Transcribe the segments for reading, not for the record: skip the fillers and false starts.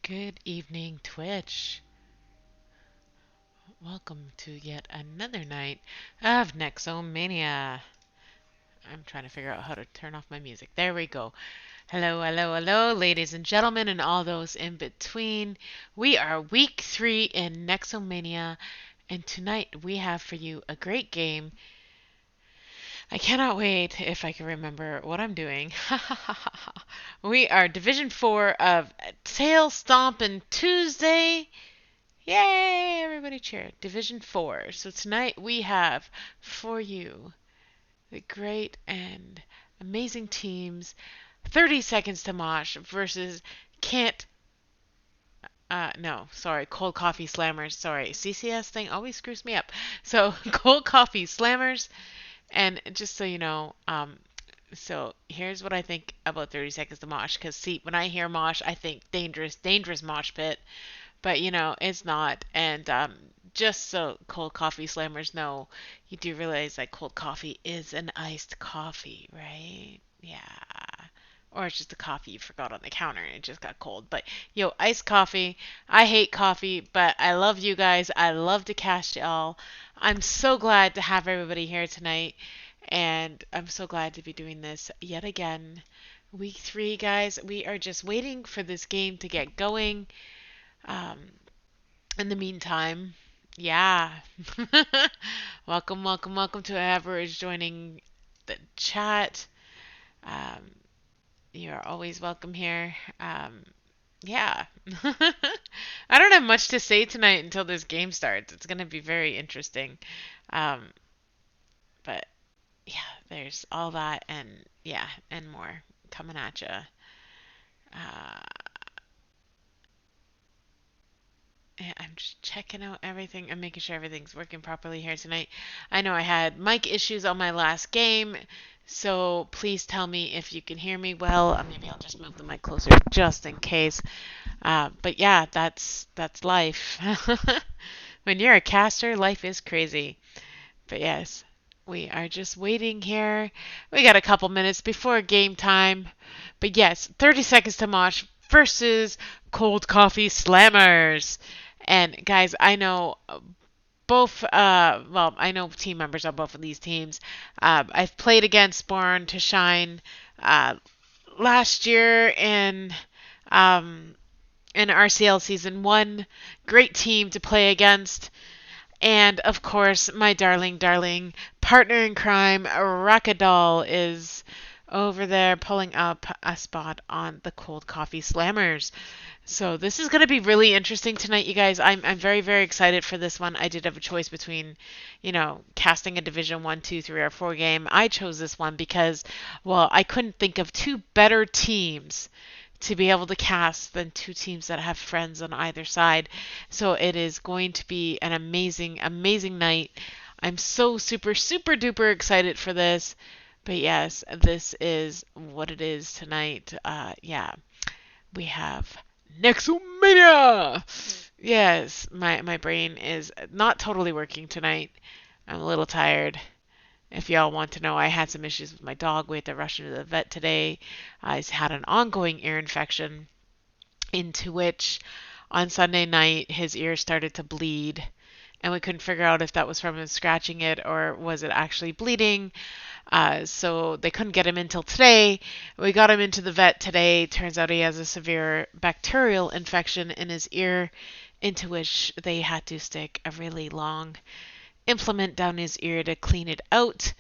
Good evening, Twitch. Welcome to yet another night of Nexomania. I'm trying to figure out how to turn off my music. There we go. Hello, hello, hello, ladies and gentlemen, and all those in between. We are week 3 in Nexomania, and tonight we have for you a great game. I cannot wait if I can remember what I'm doing. We are Division 4 of Tail Stompin' Tuesday. Yay! Everybody cheer. Division 4. So tonight we have for you the great and amazing teams 30 Seconds to Mosh versus Can't. No, sorry, Cold Coffee Slammers. Sorry, CCS thing always screws me up. So, Cold Coffee Slammers. And just so you know, so here's what I think about 30 Seconds to Mosh. Because, see, when I hear Mosh, I think dangerous, dangerous mosh pit. But it's not. And just so cold coffee slammers know, you do realize that cold coffee is an iced coffee, right? Yeah. Or it's just a coffee you forgot on the counter and it just got cold. But iced coffee. I hate coffee, but I love you guys. I love to cast y'all. I'm so glad to have everybody here tonight. And I'm so glad to be doing this yet again. Week 3, guys. We are just waiting for this game to get going. Um, in the meantime, yeah. Welcome, welcome, welcome to whoever is joining the chat. Um, you're always welcome here. Yeah. I don't have much to say tonight until this game starts. It's going to be very interesting. Um, but yeah, there's all that and yeah, and more coming at you. Uh, Yeah, I'm just checking out everything. I'm making sure everything's working properly here tonight. I know I had mic issues on my last game, so please tell me if you can hear me well. Maybe I'll just move the mic closer just in case. But yeah, that's life. When you're a caster, life is crazy. But yes, we are just waiting here. We got a couple minutes before game time. But yes, 30 seconds to Mosh versus Cold Coffee Slammers. And guys, I know both, I know team members on both of these teams. I've played against Born to Shine uh, last year um, in RCL Season 1. Great team to play against. And of course, my darling, darling partner in crime, Rockadol, is over there pulling up a spot on the Cold Coffee Slammers. So this is going to be really interesting tonight, you guys. I'm very, very excited for this one. I did have a choice between, casting a Division 1, 2, 3, or 4 game. I chose this one because, well, I couldn't think of two better teams to be able to cast than two teams that have friends on either side. So it is going to be an amazing, amazing night. I'm so super, super duper excited for this. But yes, this is what it is tonight. Yeah, we have Nexomania! Yes, my brain is not totally working tonight. I'm a little tired. If y'all want to know, I had some issues with my dog. We had to rush into the vet today. He's had an ongoing ear infection, into which on Sunday night his ear started to bleed. And we couldn't figure out if that was from him scratching it or was it actually bleeding. So they couldn't get him until today. We got him into the vet today. Turns out he has a severe bacterial infection in his ear, into which they had to stick a really long implement down his ear to clean it out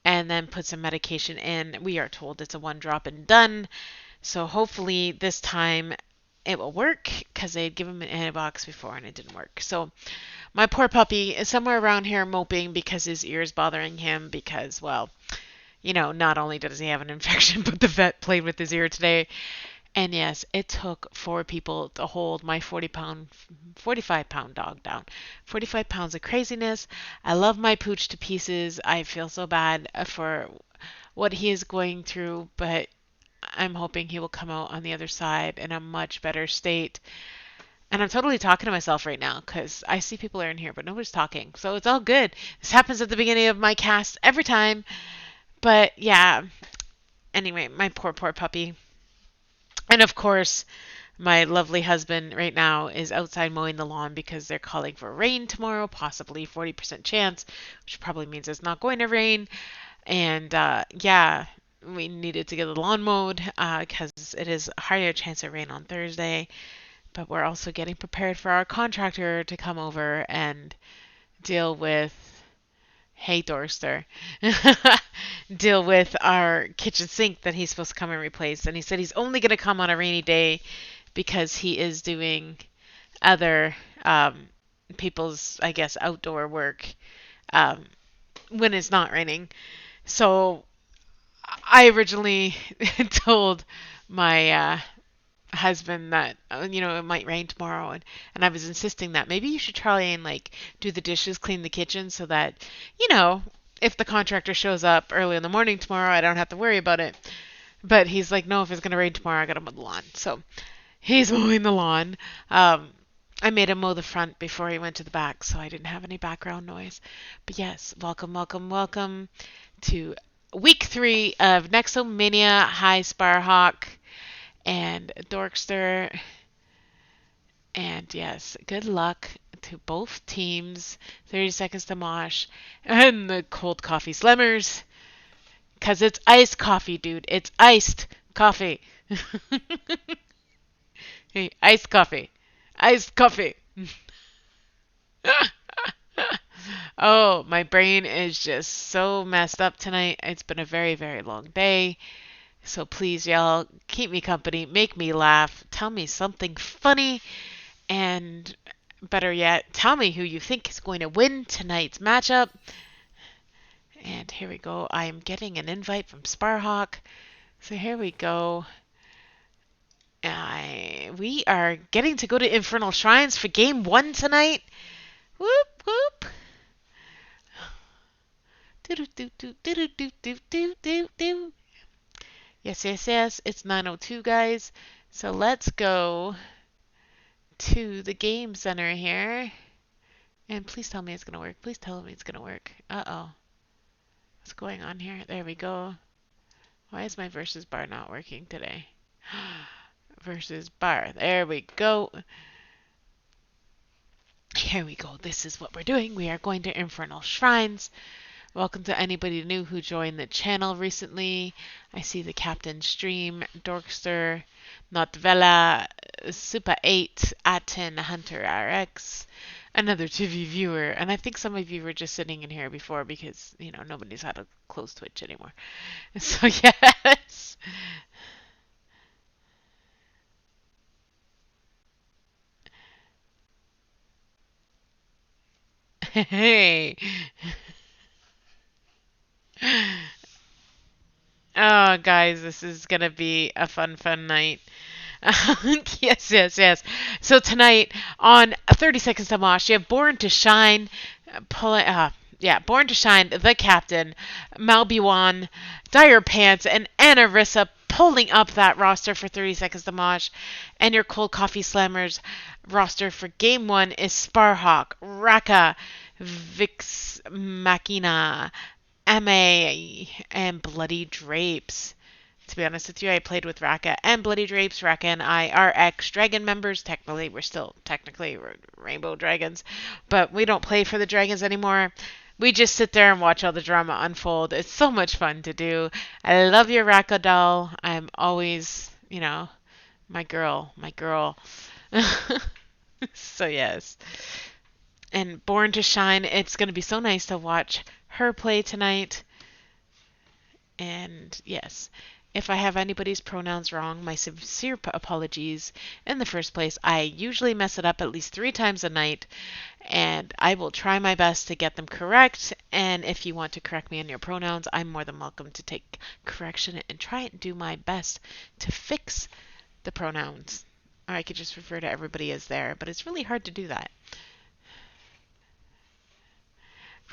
and then put some medication in. We are told it's a one drop and done. So hopefully this time it will work because they had given him an antibiotics before and it didn't work. So my poor puppy is somewhere around here moping because his ear is bothering him because, well, not only does he have an infection, but the vet played with his ear today. And yes, it took 4 people to hold my 45-pound dog down. 45 pounds of craziness. I love my pooch to pieces. I feel so bad for what he is going through, but I'm hoping he will come out on the other side in a much better state. And I'm totally talking to myself right now because I see people are in here, but nobody's talking. So it's all good. This happens at the beginning of my cast every time. But yeah, anyway, my poor, poor puppy. And of course, My lovely husband right now is outside mowing the lawn because they're calling for rain tomorrow, possibly 40% chance, which probably means it's not going to rain. And yeah, we needed to get the lawn mowed because it is a higher chance of rain on Thursday. But we're also getting prepared for our contractor to come over and deal with, hey Dorster, deal with our kitchen sink that he's supposed to come and replace. And he said he's only going to come on a rainy day because he is doing other people's, I guess, outdoor work um, when it's not raining. So I originally told my husband that it might rain tomorrow, and I was insisting that maybe you should try and like do the dishes, clean the kitchen, so that you know if the contractor shows up early in the morning tomorrow, I don't have to worry about it. But he's like, no, if it's gonna rain tomorrow, I gotta mow the lawn. So he's mowing the lawn. I made him mow the front before he went to the back, so I didn't have any background noise. But yes, welcome, welcome, welcome to week 3 of Nexomania. Hi, Sparhawk and Dorkster. And yes, good luck to both teams. 30 seconds to Mosh and the cold coffee slammers. Because it's iced coffee, dude. It's iced coffee. Hey, iced coffee. Iced coffee. Oh, my brain is just so messed up tonight. It's been a very, very long day. So please, y'all, keep me company, make me laugh, tell me something funny, and better yet, tell me who you think is going to win tonight's matchup. And here we go. I am getting an invite from Sparhawk. So here we go. We are getting to go to Infernal Shrines for game 1 tonight. Whoop, whoop. Do-do-do-do-do-do-do-do-do-do. Yes, yes, yes. It's 9:02, guys. So let's go to the game center here. And please tell me it's going to work. Please tell me it's going to work. Uh-oh. What's going on here? There we go. Why is my versus bar not working today? Versus bar. There we go. Here we go. This is what we're doing. We are going to Infernal Shrines. Welcome to anybody new who joined the channel recently. I see the Captain Stream, Dorkster, Notvella, Super 8, Aten, Hunter RX, another TV viewer, and I think some of you were just sitting in here before because, nobody's had a close Twitch anymore. So, yes. Hey. Oh, guys, this is gonna be a fun, fun night. Yes, yes, yes. So tonight on 30 Seconds to Mosh, you have Born to Shine, Born to Shine, the Captain, Malbiwan, Dire Pants, and Anarissa pulling up that roster for 30 Seconds to Mosh. And your Cold Coffee Slammers roster for Game 1 is Sparhawk, Raka, Vix Machina, MA, and Bloody Drapes. To be honest with you, I played with Raka and Bloody Drapes. Raka and I are ex-Dragon members. Technically, we're still technically Rainbow Dragons, but we don't play for the Dragons anymore. We just sit there and watch all the drama unfold. It's so much fun to do. I love your Raka doll. I'm always, my girl, my girl. So yes. And Born to Shine, it's going to be so nice to watch her play tonight. And yes, if I have anybody's pronouns wrong, my sincere apologies. In the first place, I usually mess it up at least 3 times a night, and I will try my best to get them correct. And if you want to correct me on your pronouns, I'm more than welcome to take correction and try and do my best to fix the pronouns. Or I could just refer to everybody as there, but it's really hard to do that.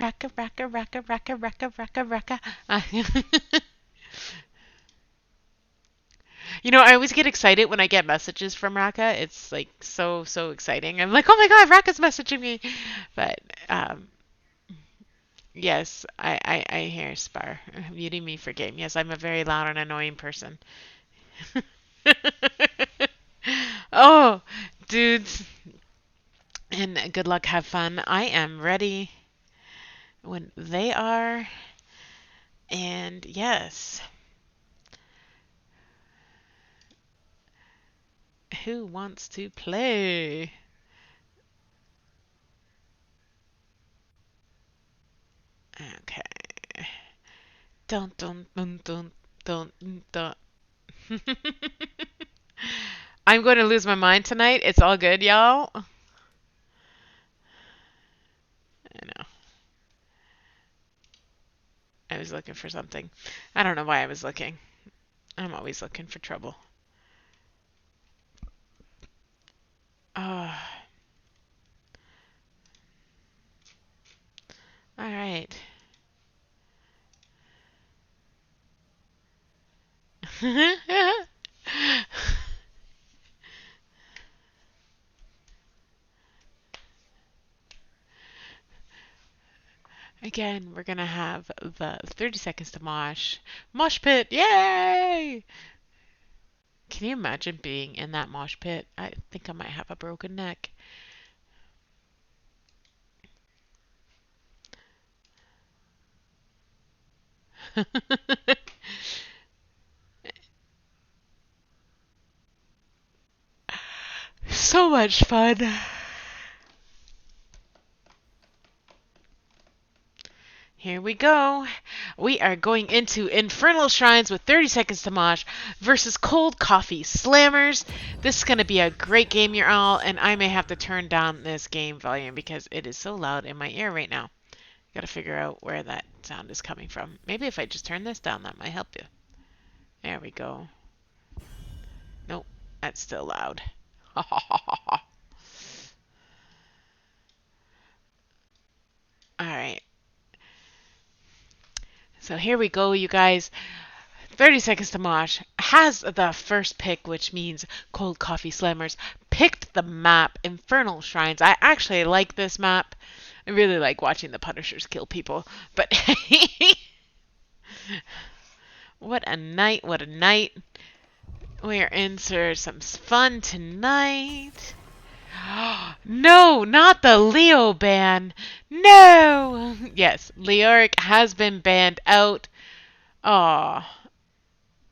Raka, raka, raka, raka, raka, raka, raka. I always get excited when I get messages from Raka. It's like so, so exciting. I'm like, oh my God, Raka's messaging me. But yes, I hear Spar muting me for game. Yes, I'm a very loud and annoying person. Oh, dudes, and good luck, have fun. I am ready when they are, and yes, who wants to play? Okay. Dun dun dun dun dun dun. I'm going to lose my mind tonight. It's all good, y'all. I know. I was looking for something. I don't know why I was looking. I'm always looking for trouble. Oh, all right. Again, we're gonna have the 30 seconds to mosh. Mosh pit, yay! Can you imagine being in that mosh pit? I think I might have a broken neck. So much fun. Here we go. We are going into Infernal Shrines with 30 seconds to mosh versus Cold Coffee Slammers. This is going to be a great game, you all, and I may have to turn down this game volume because it is so loud in my ear right now. Got to figure out where that sound is coming from. Maybe if I just turn this down, that might help you. There we go. Nope, that's still loud. Alright, so here we go, you guys. 30 seconds to mosh has the first pick, which means Cold Coffee Slammers picked the map Infernal Shrines. I actually like this map. I really like watching the Punishers kill people. But what a night, what a night. We are in for some fun tonight. No, not the Leo ban. No. Yes, Leoric has been banned out. Aw.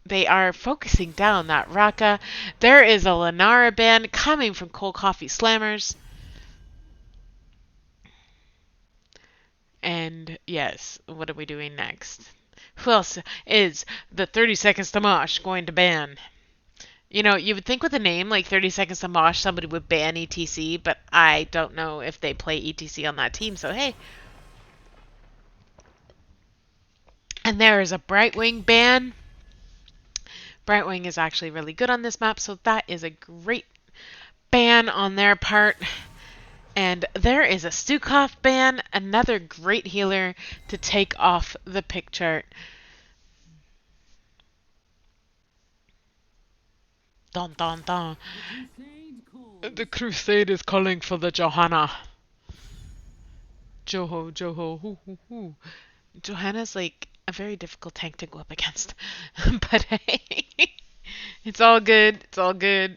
They are focusing down that Raka. There is a Lenara ban coming from Cold Coffee Slammers. And yes, what are we doing next? Who else is the 30 Seconds to Mosh going to ban? You know, you would think with a name like 30 Seconds to Mosh, somebody would ban ETC, but I don't know if they play ETC on that team, so hey. And there is a Brightwing ban. Brightwing is actually really good on this map, so that is a great ban on their part. And there is a Stukov ban, another great healer to take off the pick chart. Dun dun dun. The Crusade is calling for the Johanna. Joho, hoo hoo hoo. Johanna's like a very difficult tank to go up against. But hey, it's all good. It's all good.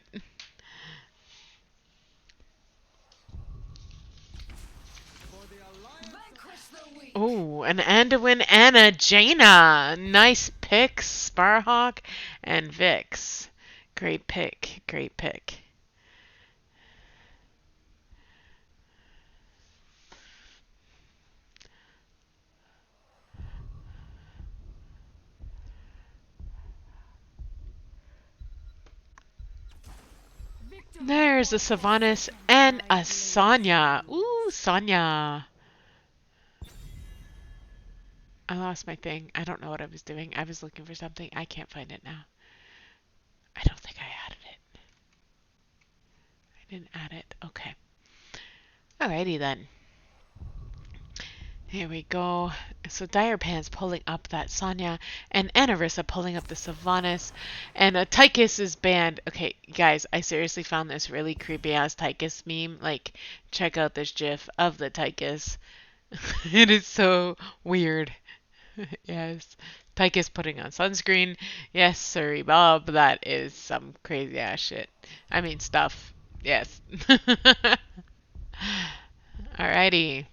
Oh, an Anduin and a Jaina. Nice picks, Sparhawk and Vix. Great pick. Great pick. There's a Sylvanas and a Sonya. Ooh, Sonya. I lost my thing. I don't know what I was doing. I was looking for something. I can't find it now. I don't think I added it. I didn't add it. Okay. Alrighty then. Here we go. So Direpan's pulling up that Sonya, and Anarissa pulling up the Sylvanas, and a Tychus is banned. Okay, guys, I seriously found this really creepy ass Tychus meme. Like, check out this gif of the Tychus. It is so weird. Yes. Pike is putting on sunscreen. Yes, sorry, Bob. That is some crazy ass shit. I mean, stuff. Yes. Alrighty.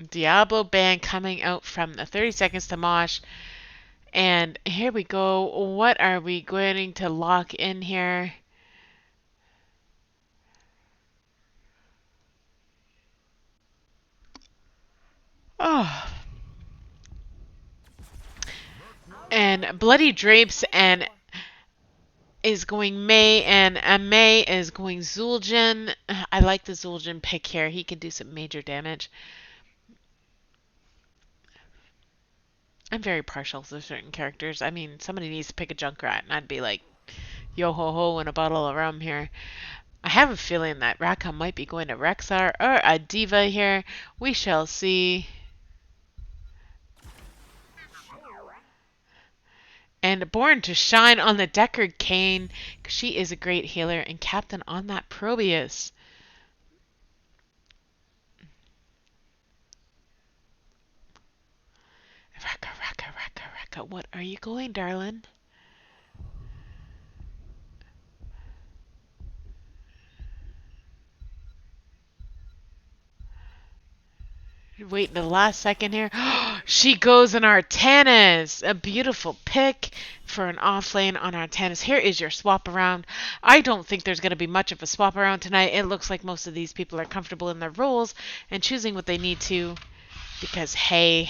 Diablo band coming out from the 30 seconds to Mosh. And here we go. What are we going to lock in here? Oh. And Bloody Drapes and is going May, and May is going Zul'jin. I like the Zul'jin pick here. He can do some major damage. I'm very partial to certain characters. I mean, somebody needs to pick a Junkrat, and I'd be like, yo ho ho, and a bottle of rum here. I have a feeling that Raka might be going to Rexar or a Diva here. We shall see. And Born to Shine on the Deckard Cain. She is a great healer and captain on that Probius. Raka, Raka, Raka, Raka. What are you going, darling? Wait the last second here. She goes in Artanis. A beautiful pick for an off lane on Artanis. Here is your swap around. I don't think there's going to be much of a swap around tonight. It looks like most of these people are comfortable in their roles and choosing what they need to because, hey,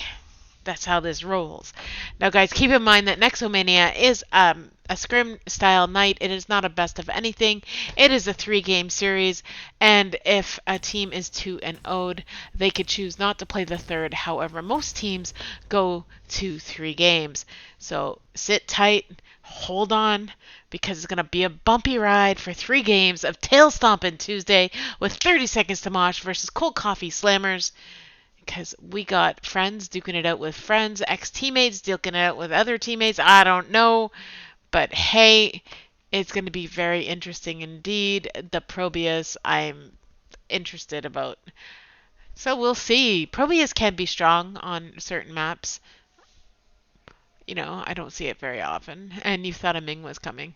that's how this rolls. Now, guys, keep in mind that Nexomania is a scrim style night. It is not a best of anything. It is a 3-game series, and if a team is 2-0'd, they could choose not to play the third. However, most teams go to 3 games. So sit tight, hold on, because it's going to be a bumpy ride for 3 games of Tail Stompin' Tuesday with 30 seconds to Mosh versus Cold Coffee Slammers. Because we got friends duking it out with friends, ex-teammates duking it out with other teammates. I don't know. But hey, it's going to be very interesting indeed. The Probius, I'm interested about. So we'll see. Probius can be strong on certain maps. You know, I don't see it very often. And you thought a Ming was coming.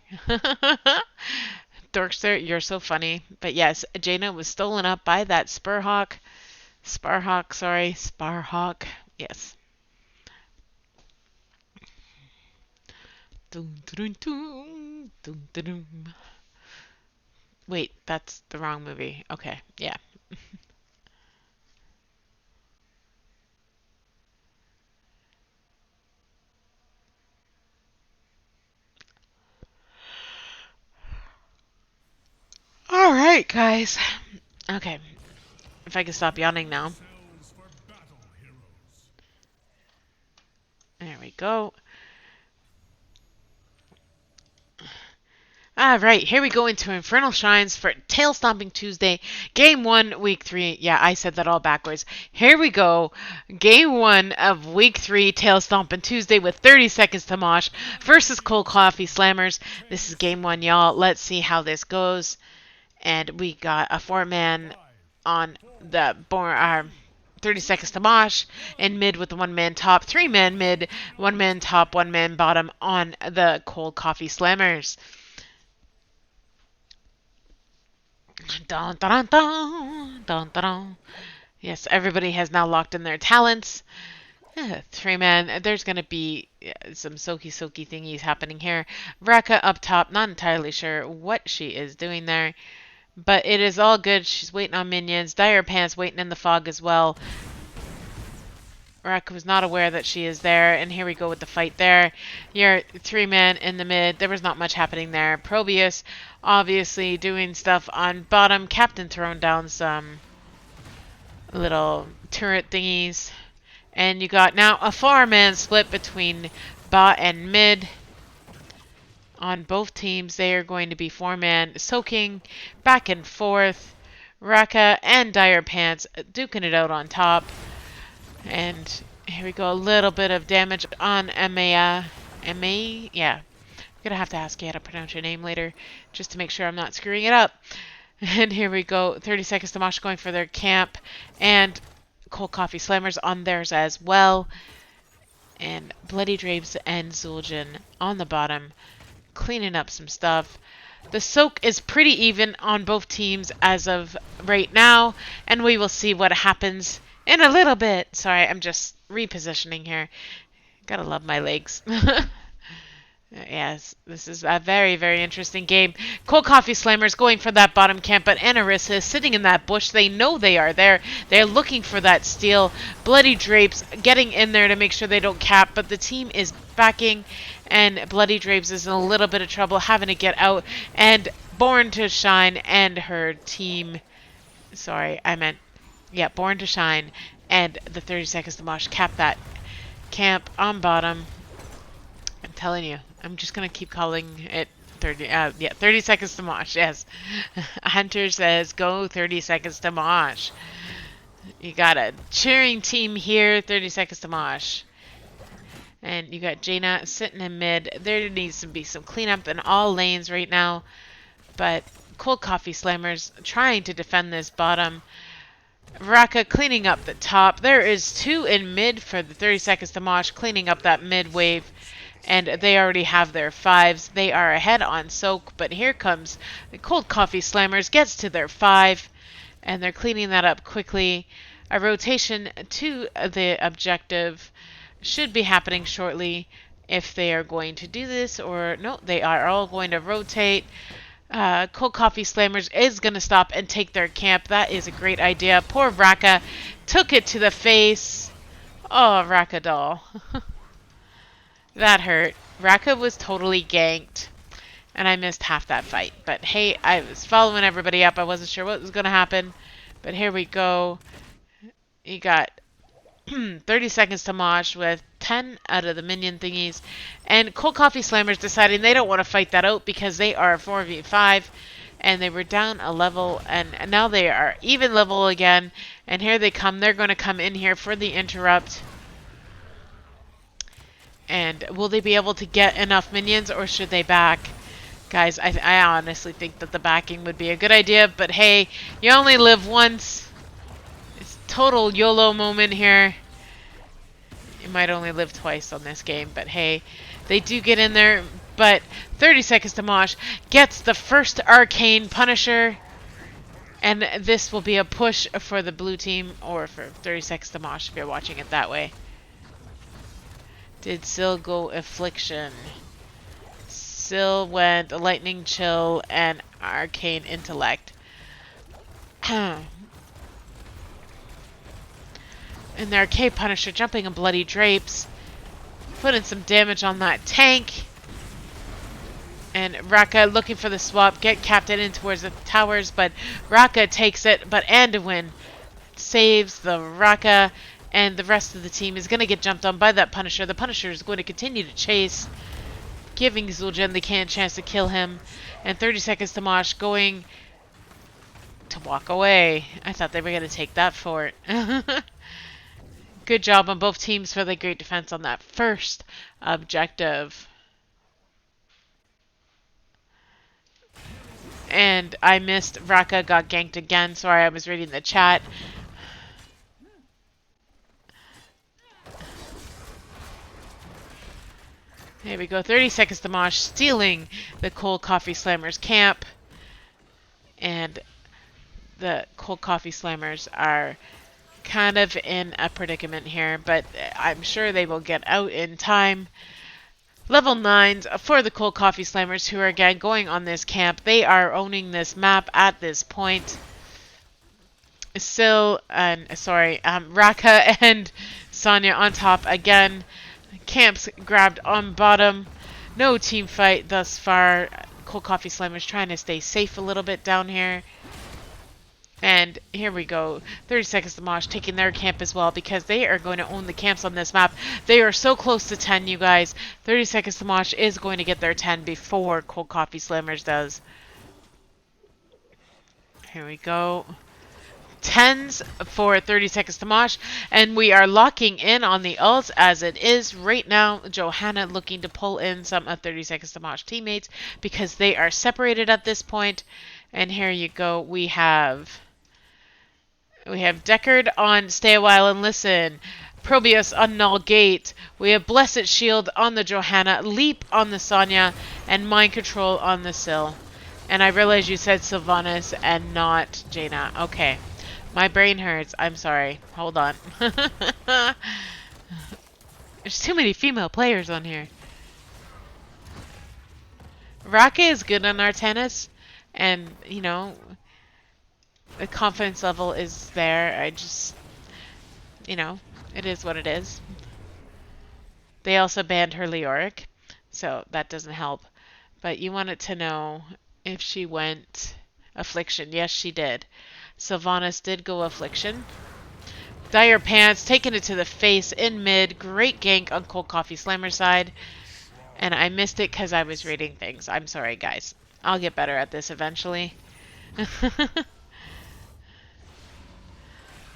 Dorkster, you're so funny. But yes, Jaina was stolen up by that Sparhawk. Sparhawk. Yes. Dun, dun, dun, dun, dun, dun. Wait, that's the wrong movie. Okay, yeah. All right, guys. Okay, if I can stop yawning now. There we go. All right, here we go into Infernal Shines for Tail Stomping Tuesday, Game 1, Week 3. Yeah, I said that all backwards. Here we go. Game 1 of Week 3, Tail Stomping Tuesday with 30 seconds to Mosh versus Cold Coffee Slammers. This is Game 1, y'all. Let's see how this goes. And we got a 4-man on the 30 seconds to Mosh, and mid with the 1-man top, 3-man mid, 1-man top, 1-man bottom on the Cold Coffee Slammers. Dun, dun, dun, dun, dun, dun. Yes, everybody has now locked in their talents. 3-man, there's going to be some soaky thingies happening here. Raka up top, not entirely sure what she is doing there. But it is all good. She's waiting on minions. Dire Pants waiting in the fog as well. Raka was not aware that she is there. And here we go with the fight there. You're 3-man in the mid. There was not much happening there. Probius obviously doing stuff on bottom. Captain throwing down some little turret thingies. And you got now a 4-man split between bot and mid. On both teams, they are going to be 4-man soaking back and forth. Raka and Dire Pants duking it out on top. And here we go, a little bit of damage on Emma. Yeah. I'm going to have to ask you how to pronounce your name later, just to make sure I'm not screwing it up. And here we go, 30 seconds to Mosh going for their camp. And Cold Coffee Slammers on theirs as well. And Bloody Drapes and Zul'jin on the bottom, cleaning up some stuff. The soak is pretty even on both teams as of right now, and we will see what happens in a little bit. Sorry, I'm just repositioning here. Gotta love my legs. Yes, this is a very, very interesting game. Cold Coffee Slammers going for that bottom camp, but Anarissa is sitting in that bush. They know they are there. They're looking for that steal. Bloody Drapes getting in there to make sure they don't cap, but the team is backing, and Bloody Drapes is in a little bit of trouble having to get out. And Born to Shine and her team... Sorry, I meant... Yeah, Born to Shine and the 30 Seconds to Mosh cap that camp on bottom. I'm telling you, I'm just gonna keep calling it 30 seconds to Mosh, yes. Hunter says, go 30 seconds to Mosh. You got a cheering team here, 30 seconds to Mosh. And you got Jaina sitting in mid. There needs to be some cleanup in all lanes right now. But Cold Coffee Slammers trying to defend this bottom. Raka cleaning up the top. There is 2 in mid for the 30 seconds to Mosh, cleaning up that mid wave. And they already have their 5s. They are ahead on Soak, but here comes the Cold Coffee Slammers, gets to their 5, and they're cleaning that up quickly. A rotation to the objective should be happening shortly if they are going to do this, or no, they are all going to rotate. Cold Coffee Slammers is going to stop and take their camp. That is a great idea. Poor Raka took it to the face. Oh, Raka doll. That hurt. Raka was totally ganked, and I missed half that fight. But hey, I was following everybody up. I wasn't sure what was going to happen. But here we go. You got 30 seconds to Mosh with 10 out of the minion thingies. And Cold Coffee Slammers deciding they don't want to fight that out because they are 4v5. And they were down a level, and now they are even level again. And here they come. They're going to come in here for the interrupt. And will they be able to get enough minions, or should they back? Guys, I honestly think that the backing would be a good idea, but hey, you only live once. It's total YOLO moment here. You might only live twice on this game, but hey, they do get in there. But 30 seconds to Mosh gets the first Arcane Punisher. And this will be a push for the blue team, or for 30 seconds to Mosh if you're watching it that way. Did Syl go Affliction? Syl went Lightning Chill and Arcane Intellect. And the Arcane Punisher jumping in Bloody Drapes. Putting some damage on that tank. And Raka looking for the swap. Get captain in towards the towers, but Raka takes it. But Anduin saves the Raka. And the rest of the team is going to get jumped on by that Punisher. The Punisher is going to continue to chase, giving Zul'jin the chance to kill him. And 30 seconds to Mosh going to walk away. I thought they were going to take that fort. Good job on both teams for the great defense on that first objective. And I missed. Raka got ganked again. Sorry, I was reading the chat. There we go. 30 seconds to Mosh stealing the Cold Coffee Slammers camp. And the Cold Coffee Slammers are kind of in a predicament here, but I'm sure they will get out in time. Level 9s for the Cold Coffee Slammers, who are again going on this camp. They are owning this map at this point. Raka and Sonya on top again. Camps grabbed on bottom. No team fight thus far. Cold Coffee Slammers trying to stay safe a little bit down here. And here we go. 30 seconds to Mosh taking their camp as well, because they are going to own the camps on this map. They are so close to 10, you guys. 30 seconds to Mosh is going to get their 10 before Cold Coffee Slammers does. Here we go. 10s for 30 seconds to Mosh, and we are locking in on the ults as it is right now. Johanna looking to pull in some of 30 seconds to Mosh teammates because they are separated at this point. And here you go. We have We have Deckard on Stay a While and Listen. Probius on Null Gate. We have Blessed Shield on the Johanna, Leap on the Sonya, and Mind Control on the Syl. And I realize you said Sylvanas and not Jaina. Okay. My brain hurts. I'm sorry. Hold on. There's too many female players on here. Raka is good on our tennis, and, you know, the confidence level is there. I just, you know, it is what it is. They also banned her Leoric, so that doesn't help. But you wanted to know if she went Affliction. Yes, she did. Sylvanas did go Affliction. Dire Pants, taking it to the face in mid. Great gank on Cold Coffee Slammer's side. And I missed it because I was reading things. I'm sorry, guys. I'll get better at this eventually.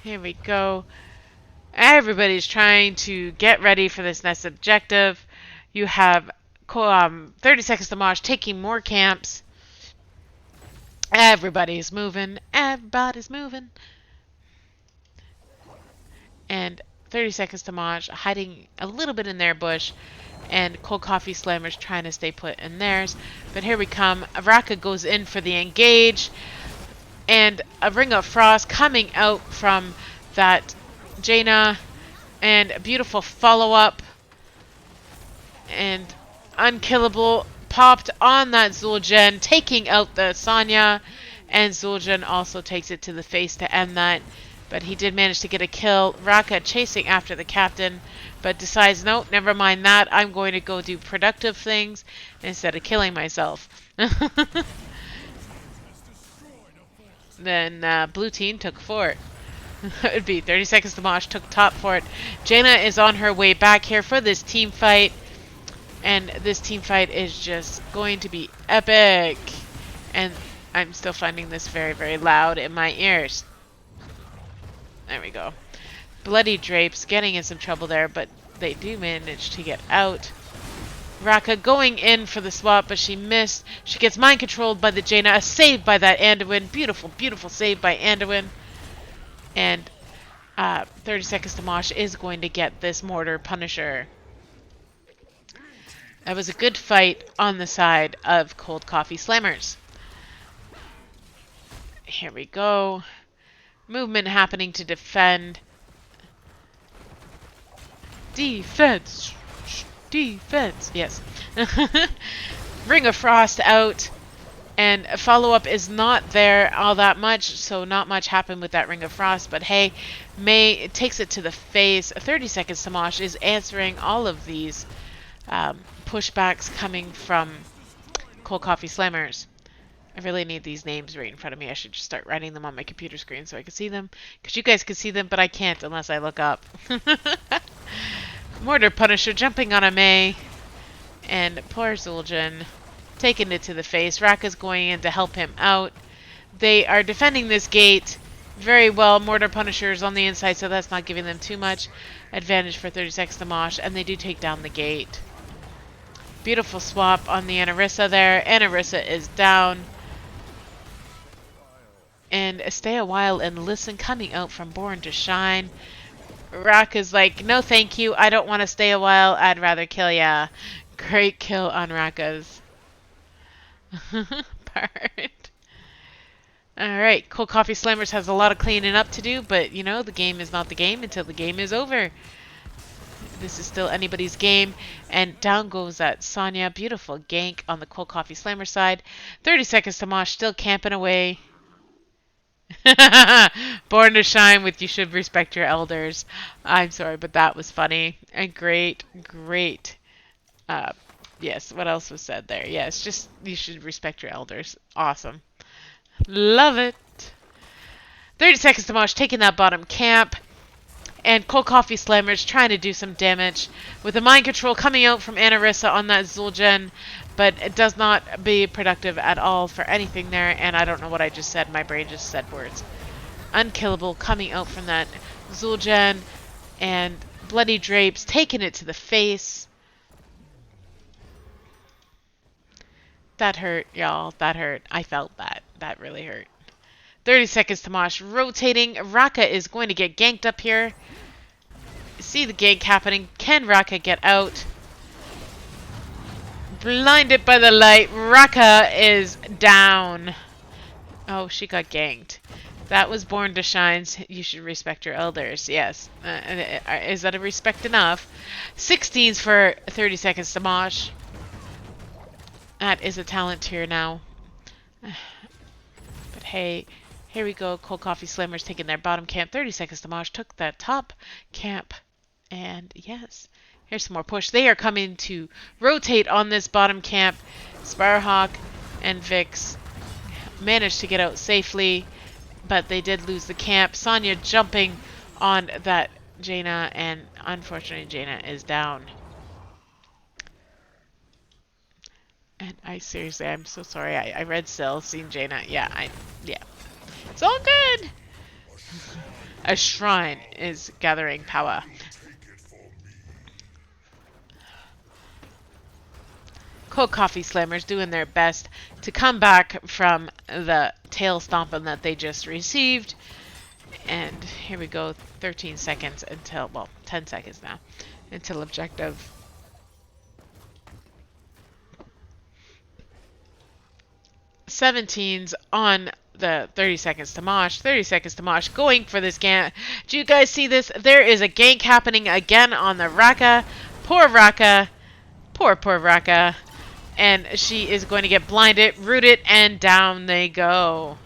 Here we go. Everybody's trying to get ready for this next objective. You have 30 seconds to Mosh taking more camps. Everybody's moving. Everybody's moving. And 30 seconds to Mosh hiding a little bit in their bush. And Cold Coffee Slammer's trying to stay put in theirs. But here we come. Raka goes in for the engage. And a Ring of Frost coming out from that Jaina. And a beautiful follow-up. And Unkillable popped on that Zul'jin, taking out the Sonya. And Zul'jin also takes it to the face to end that. But he did manage to get a kill. Raka chasing after the captain, but decides, no, never mind that. I'm going to go do productive things instead of killing myself. Then blue team took fort. It would be 30 seconds to Mosh, took top fort. Jaina is on her way back here for this team fight. And this team fight is just going to be epic. And I'm still finding this very, very loud in my ears. There we go. Bloody Drapes getting in some trouble there, but they do manage to get out. Raka going in for the swap, but she missed. She gets mind controlled by the Jaina. A save by that Anduin. Beautiful, beautiful save by Anduin. And 30 seconds to Mosh is going to get this Mortar Punisher. That was a good fight on the side of Cold Coffee Slammers. Here we go. Movement happening to defend. Defense. Defense. Yes. Ring of Frost out. And follow-up is not there all that much, so not much happened with that Ring of Frost. But hey, May takes it to the face. 30 seconds to Mosh is answering all of these pushbacks coming from Cold Coffee Slammers. I really need these names right in front of me. I should just start writing them on my computer screen so I can see them. Because you guys can see them, but I can't unless I look up. Mortar Punisher jumping on a May. And poor Zul'jin taking it to the face. Raka's going in to help him out. They are defending this gate very well. Mortar Punisher is on the inside, so that's not giving them too much advantage for 30 seconds to Mosh. And they do take down the gate. Beautiful swap on the Anarissa there. Anarissa is down. And Stay a While and Listen coming out from Born to Shine. Raka's like, no thank you. I don't want to stay a while. I'd rather kill ya. Great kill on Raka's part. Alright, Cold Coffee Slammers has a lot of cleaning up to do, but you know, the game is not the game until the game is over. This is still anybody's game. And down goes that Sonya. Beautiful gank on the Cold Coffee Slammer side. 30 seconds to Mosh, still camping away. Born to Shine with You Should Respect Your Elders. I'm sorry, but that was funny. And great, great. Yes, what else was said there? Yes, just you should respect your elders. Awesome. Love it. 30 seconds to Mosh, taking that bottom camp. And Cold Coffee Slammers trying to do some damage with the mind control coming out from Anarissa on that Zul'jin, but it does not be productive at all for anything there, and I don't know what I just said. My brain just said words. Unkillable coming out from that Zul'jin, and Bloody Drapes taking it to the face. That hurt, y'all. That hurt. I felt that. That really hurt. 30 seconds to Mosh. Rotating. Raka is going to get ganked up here. See the gank happening. Can Raka get out? Blinded by the light. Raka is down. Oh, she got ganked. That was Born to Shine. You should respect your elders. Yes. Is that a respect enough? 16s for 30 seconds to Mosh. That is a talent tier now. But hey, here we go. Cold Coffee Slammers taking their bottom camp. 30 seconds to Mosh took that top camp. And yes, here's some more push. They are coming to rotate on this bottom camp. Sparhawk and Vix managed to get out safely, but they did lose the camp. Sonya jumping on that Jaina, and unfortunately Jaina is down. And I'm so sorry. I read still, seen Jaina. Yeah. It's all good. A shrine is gathering power. Cold Coffee Slammers doing their best to come back from the tail stomping that they just received. And here we go, 13 seconds until, well, 10 seconds now, until objective. '17s on the 30 seconds to Mosh. 30 seconds to Mosh going for this gank. Do you guys see this? There is a gank happening again on the Raka. Poor Raka. Poor Raka. And she is going to get blinded, rooted, and down they go.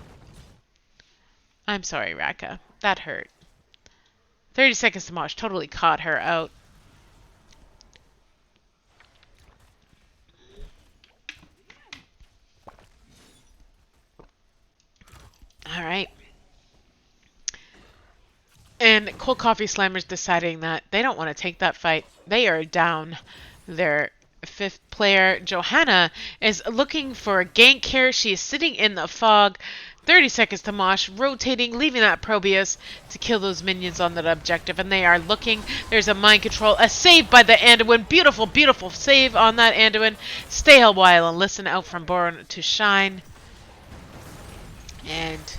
I'm sorry, Raka. That hurt. 30 seconds to Mosh totally caught her out. Alright. And Cold Coffee Slammers deciding that they don't want to take that fight. They are down their fifth player. Johanna is looking for a gank here. She is sitting in the fog. 30 seconds to Mosh, rotating, leaving that Probius to kill those minions on that objective. And they are looking. There's a mind control. A save by the Anduin. Beautiful, beautiful save on that Anduin. Stay a while and listen out from Born to Shine. And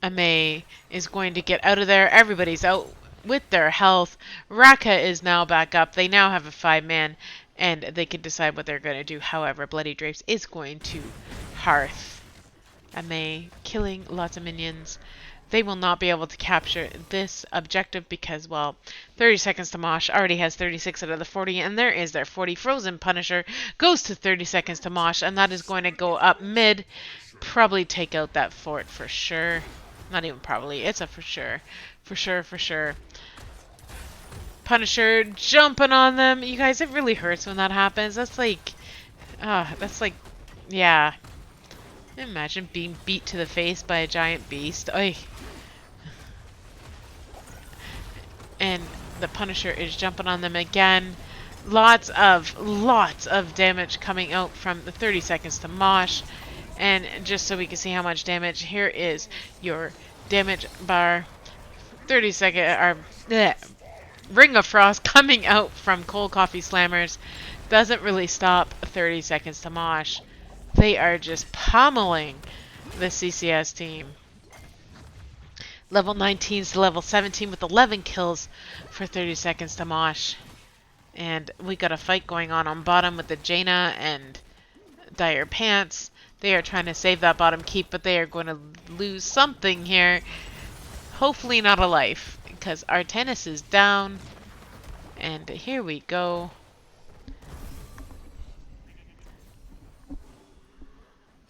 Ame is going to get out of there. Everybody's out with their health. Raka is now back up. They now have a 5-man. And they can decide what they're going to do. However, Bloody Drapes is going to Hearth. Ame killing lots of minions. They will not be able to capture this objective because, well, 30 seconds to Mosh already has 36 out of the 40. And there is their 40. Frozen Punisher goes to 30 seconds to Mosh. And that is going to go up mid. Probably take out that fort for sure. Not even probably. It's a for sure. For sure. Punisher jumping on them. You guys, it really hurts when that happens. That's like, yeah. Imagine being beat to the face by a giant beast. Oy. And the Punisher is jumping on them again. Lots of damage coming out from the 30 seconds to Mosh. And just so we can see how much damage, here is your damage bar. 30 second, Ring of Frost coming out from Cold Coffee Slammers. Doesn't really stop 30 seconds to Mosh. They are just pummeling the CCS team. Level 19s to level 17 with 11 kills for 30 seconds to Mosh. And we got a fight going on bottom with the Jaina and Dire Pants. They are trying to save that bottom keep, but they are going to lose something here. Hopefully not a life, because Artenis is down. And here we go.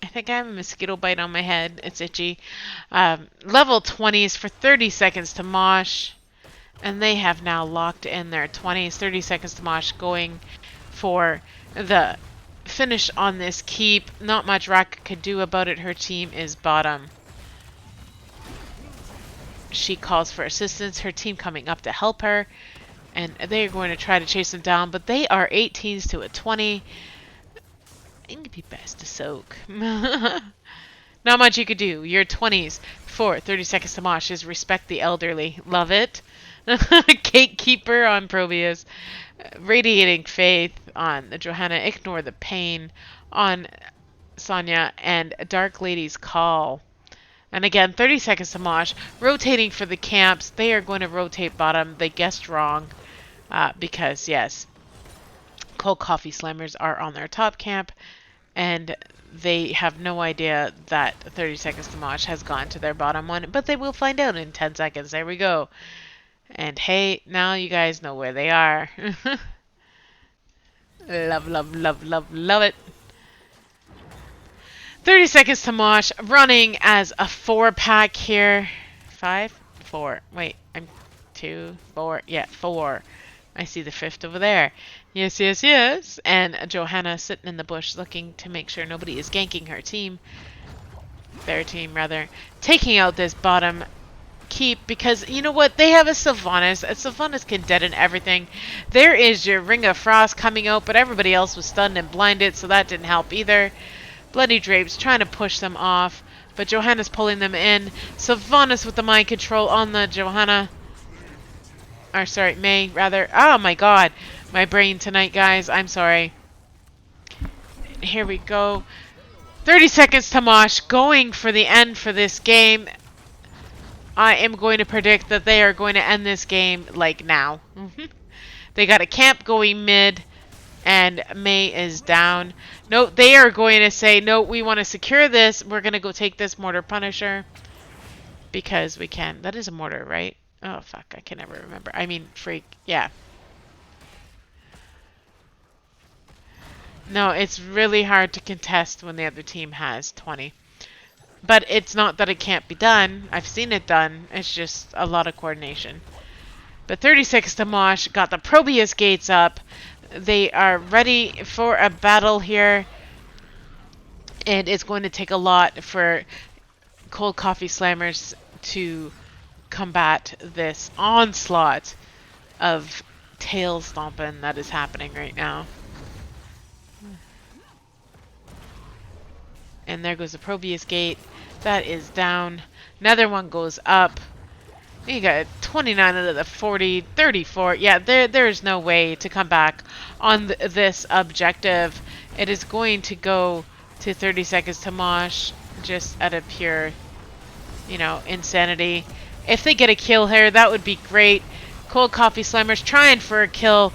I think I have a mosquito bite on my head. It's itchy. Level 20s for 30 seconds to Mosh. And they have now locked in their 20s. 30 seconds to Mosh going for the finish on this keep. Not much Raka could do about it. Her team is bottom. She calls for assistance. Her team coming up to help her. And they are going to try to chase them down. But they are 18s to a 20. It would be best to soak. Not much you could do. Your 20s for 30 seconds to Mosh is respect the elderly. Love it. Gatekeeper on Probius. Radiating Faith on Johanna. Ignore the Pain on Sonya. And Dark Lady's Call And again, 30 seconds to Mosh. Rotating for the camps. They are going to rotate bottom. They guessed wrong. Because, yes, Cold Coffee Slammers are on their top camp. And they have no idea that 30 seconds to Mosh has gone to their bottom one. But they will find out in 10 seconds. There we go. And hey, now you guys know where they are. Love, love, love, love, love it. 30 seconds to Mosh, running as a 4-pack here. 5? 4. Wait, I'm 2, 4. Yeah, 4. I see the 5th over there. Yes, yes, yes. And Johanna sitting in the bush looking to make sure nobody is ganking her team. Their team, rather. Taking out this bottom keep because, you know what? They have a Sylvanas. A Sylvanas can deaden everything. There is your Ring of Frost coming out, but everybody else was stunned and blinded, so that didn't help either. Bloody Drapes trying to push them off, but Johanna's pulling them in. Sylvanas with the mind control on the Johanna. Or sorry, May, rather. Oh my god. My brain tonight, guys. I'm sorry. Here we go. 30 seconds to Mosh, going for the end for this game. I am going to predict that they are going to end this game, like, now. They got a camp going mid. And May is down. No, they are going to say, no, we want to secure this. We're going to go take this Mortar Punisher. Because we can. That is a mortar, right? Oh, fuck. I can never remember. I mean, freak. Yeah. No, it's really hard to contest when the other team has 20. But it's not that it can't be done. I've seen it done. It's just a lot of coordination. But 36 to Mosh. Got the Probius gates up. They are ready for a battle here. And it's going to take a lot for Cold Coffee Slammers to combat this onslaught of tail stomping that is happening right now. And there goes the Probius gate. That is down. Another one goes up. You got 29 out of the 40, 34. Yeah, there's no way to come back on this objective. It is going to go to 30 seconds to Mosh, just out of pure, you know, insanity. If they get a kill here, that would be great. Cold Coffee Slammers trying for a kill.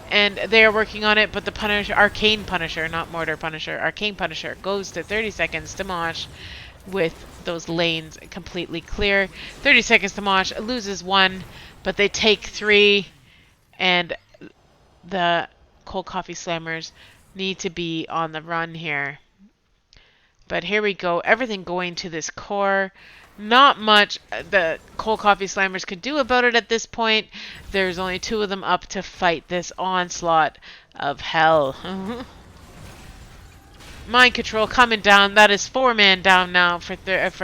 And they are working on it, but the Punisher, Arcane Punisher, not Mortar Punisher, Arcane Punisher goes to 30 seconds to Mosh with those lanes completely clear. 30 seconds to Mosh, loses 1, but they take 3, and the Cold Coffee Slammers need to be on the run here. But here we go, everything going to this core. Not much the Cold Coffee Slammers could do about it at this point. There's only 2 of them up to fight this onslaught of hell. Mind control coming down. That is 4-man down now for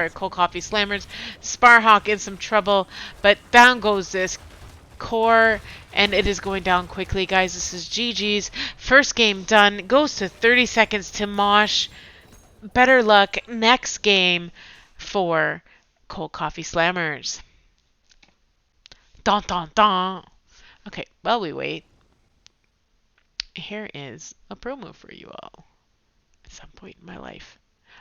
Cold Coffee Slammers. Sparhawk in some trouble, but down goes this core, and it is going down quickly, guys. This is GG's. First game done. Goes to 30 seconds to Mosh. Better luck next game for Cold Coffee Slammers. Dun dun dun. Okay, while we wait, here is a promo for you all. At some point in my life.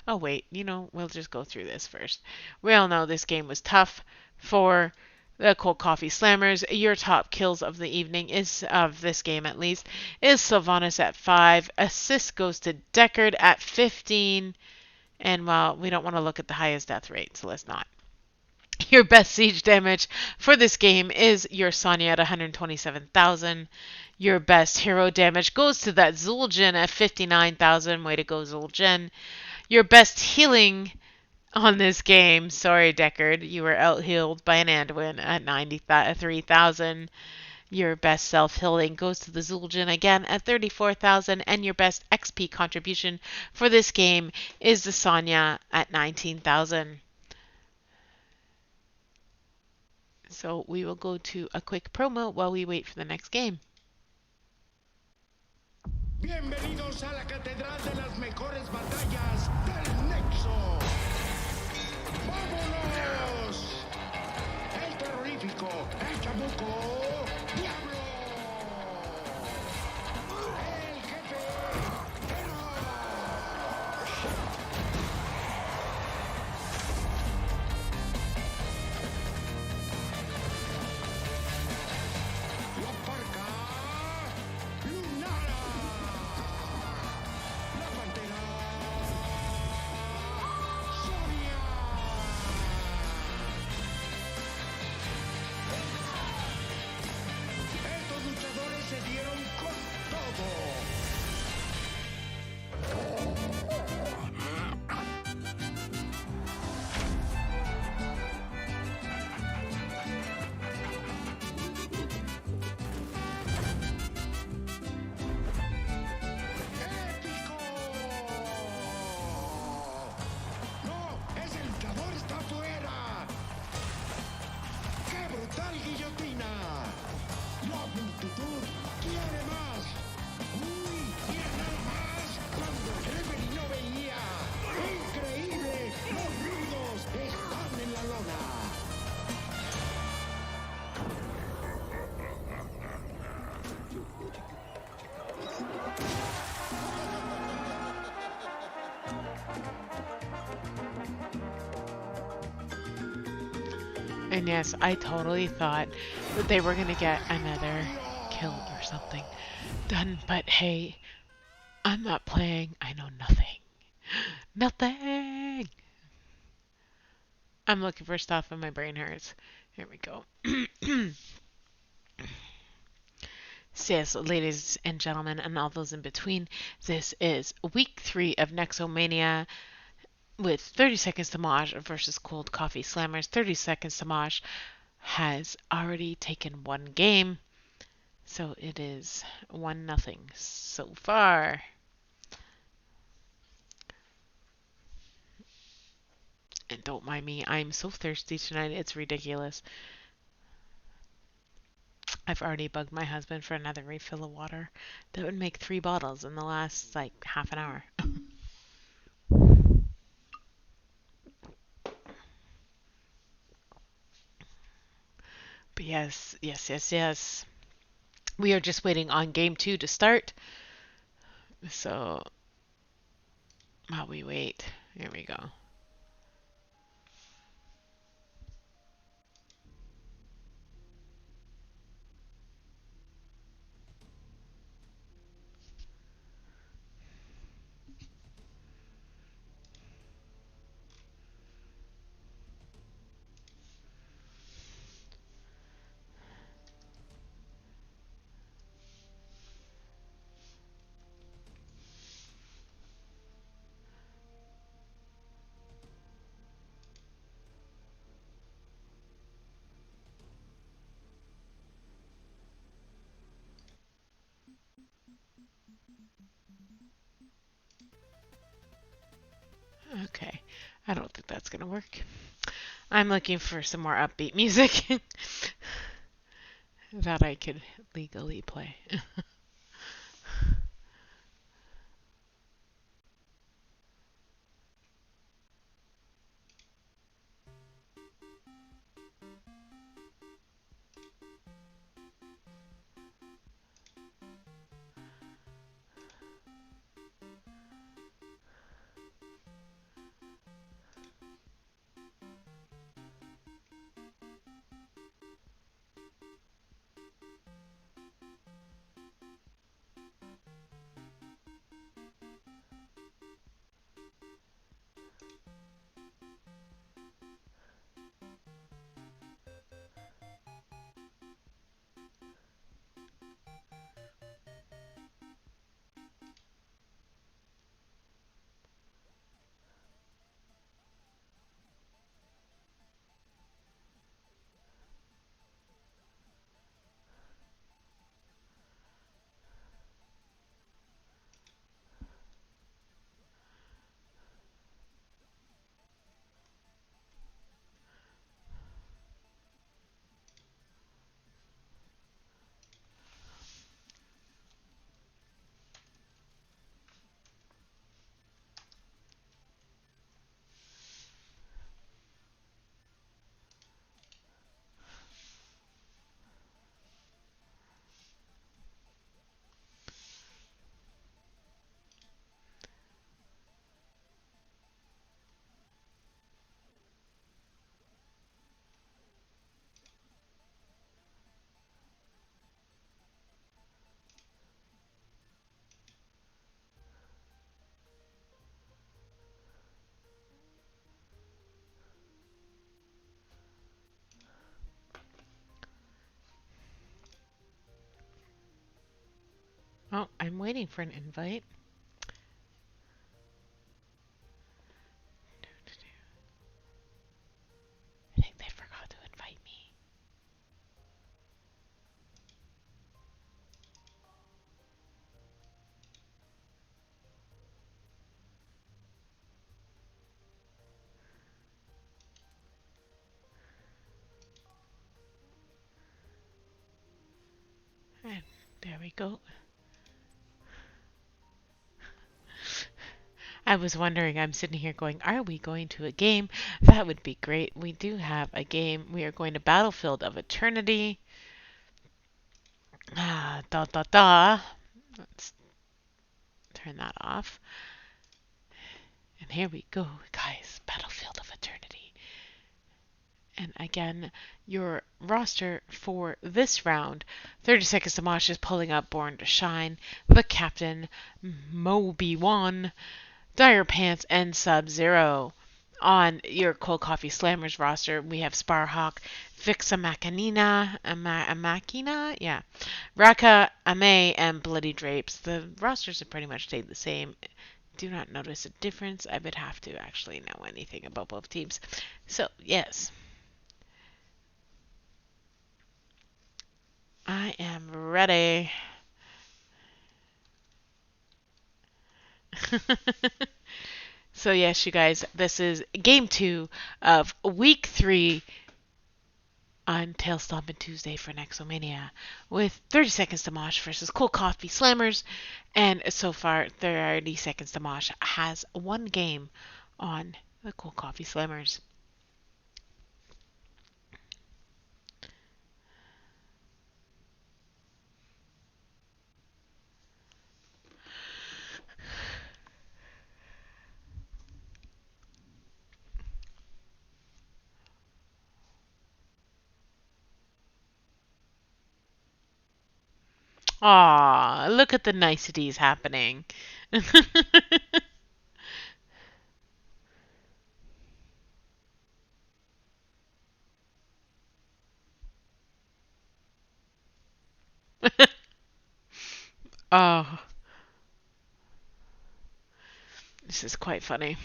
Oh wait, you know, we'll just go through this first. We all know this game was tough for the Cold Coffee Slammers. Your top kills of the evening is, of this game at least, is Sylvanas at 5. Assist goes to Deckard at 15. And well, we don't want to look at the highest death rate, so let's not. Your best siege damage for this game is your Sonya at 127,000. Your best hero damage goes to that Zul'jin at 59,000. Way to go, Zul'jin. Your best healing on this game, sorry Deckard, you were out-healed by an Anduin at 93,000. Your best self-healing goes to the Zul'jin again at 34,000. And your best XP contribution for this game is the Sonya at 19,000. So we will go to a quick promo while we wait for the next game. Bienvenidos a la catedral de las mejores batallas del Nexo. ¡Vámonos! El terrorífico, el chamuco, Diablo. El jefe, Mosh. And yes, I totally thought that they were going to get another kill or something done. But hey, I'm not playing. I know nothing. Nothing. I'm looking for stuff and my brain hurts. Here we go. So yes, ladies and gentlemen, and all those in between, this is week 3 of Nexomania with 30 Seconds to Mosh versus Cold Coffee Slammers. 30 Seconds to Mosh has already taken one game, so it is 1-0 so far. And don't mind me, I'm so thirsty tonight, it's ridiculous. I've already bugged my husband for another refill of water. That would make 3 bottles in the last, like, half an hour. But yes, yes, yes, yes. We are just waiting on game 2 to start. So, while we wait, here we go. Okay, I don't think that's gonna work. I'm looking for some more upbeat music that I could legally play. Oh, I'm waiting for an invite. I think they forgot to invite me. And there we go. I was wondering, I'm sitting here going, are we going to a game? That would be great. We do have a game. We are going to Battlefield of Eternity. Ah, da da da. Let's turn that off. And here we go, guys. Battlefield of Eternity. And again, your roster for this round: 30 Seconds to Mosh is pulling up Born to Shine, the Captain, Moby One, Dire Pants, and Sub-Zero. On your Cold Coffee Slammers roster, we have Sparhawk, Vixa Machinina, Machina, yeah, Raka, Ame, and Bloody Drapes. The rosters have pretty much stayed the same. Do not notice a difference. I would have to actually know anything about both teams. So, yes, I am ready. So, yes, you guys, this is game 2 of week 3 on Tail Stomping Tuesday for Nexomania with 30 Seconds to Mosh versus Cold Coffee Slammers. And so far, 30 Seconds to Mosh has one game on the Cold Coffee Slammers. Aw, look at the niceties happening. Oh, this is quite funny.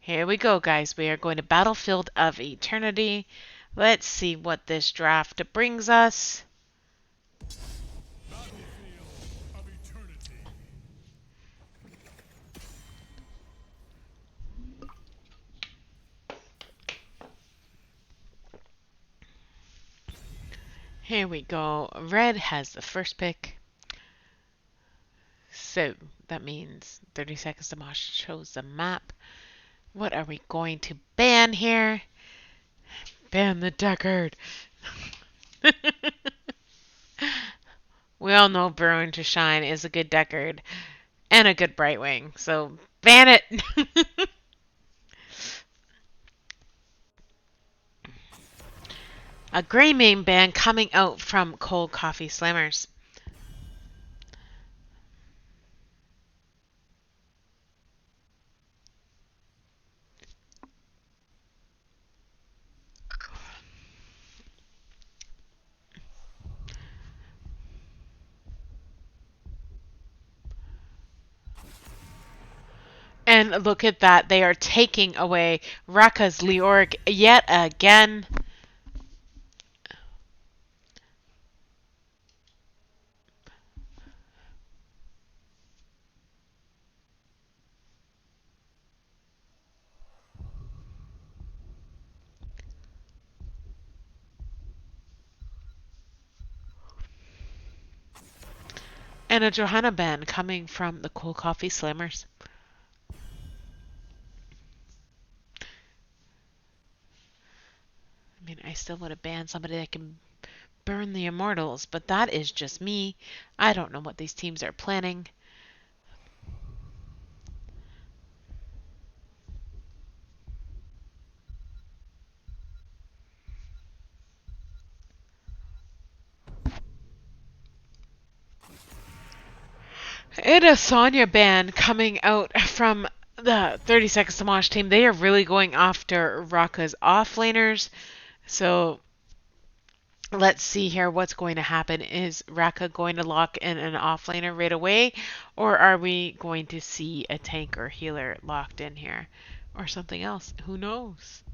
Here we go, guys. We are going to Battlefield of Eternity. Let's see what this draft brings us. Here we go. Red has the first pick. So that means 30 Seconds to Mosh chose the map. What are we going to ban here? Ban the Deckard. We all know Burn to Shine is a good Deckard and a good Brightwing, so ban it. A gray main ban coming out from Cold Coffee Slammers. And look at that. They are taking away Raka's Leoric yet again. And a Johanna ban coming from the Cold Coffee Slammers. I mean, I still would have banned somebody that can burn the Immortals, but that is just me. I don't know what these teams are planning. And a Sonya ban coming out from the 30 Seconds to Mosh team. They are really going after Raka's offlaners. So let's see here what's going to happen. Is Raka going to lock in an offlaner right away? Or are we going to see a tank or healer locked in here? Or something else? Who knows?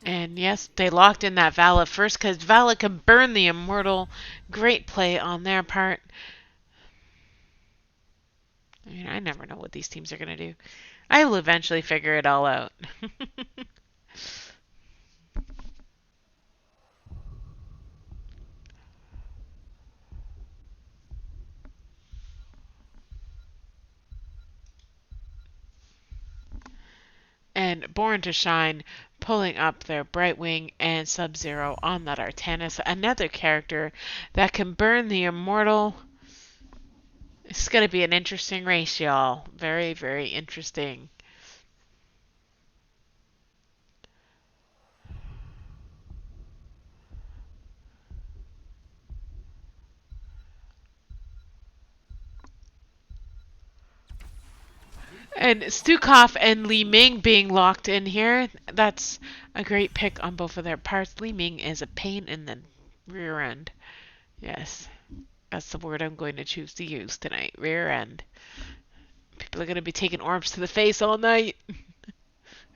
And yes, they locked in that Vala first because Vala can burn the Immortal. Great play on their part. I mean, I never know what these teams are going to do. I will eventually figure it all out. And Born to Shine pulling up their Brightwing and Sub-Zero on that Artanis. Another character that can burn the Immortal. This is going to be an interesting race, y'all. Very, very interesting. And Stukov and Li Ming being locked in here, that's a great pick on both of their parts. Li Ming is a pain in the rear end. Yes, that's the word I'm going to choose to use tonight. Rear end. People are going to be taking orbs to the face all night.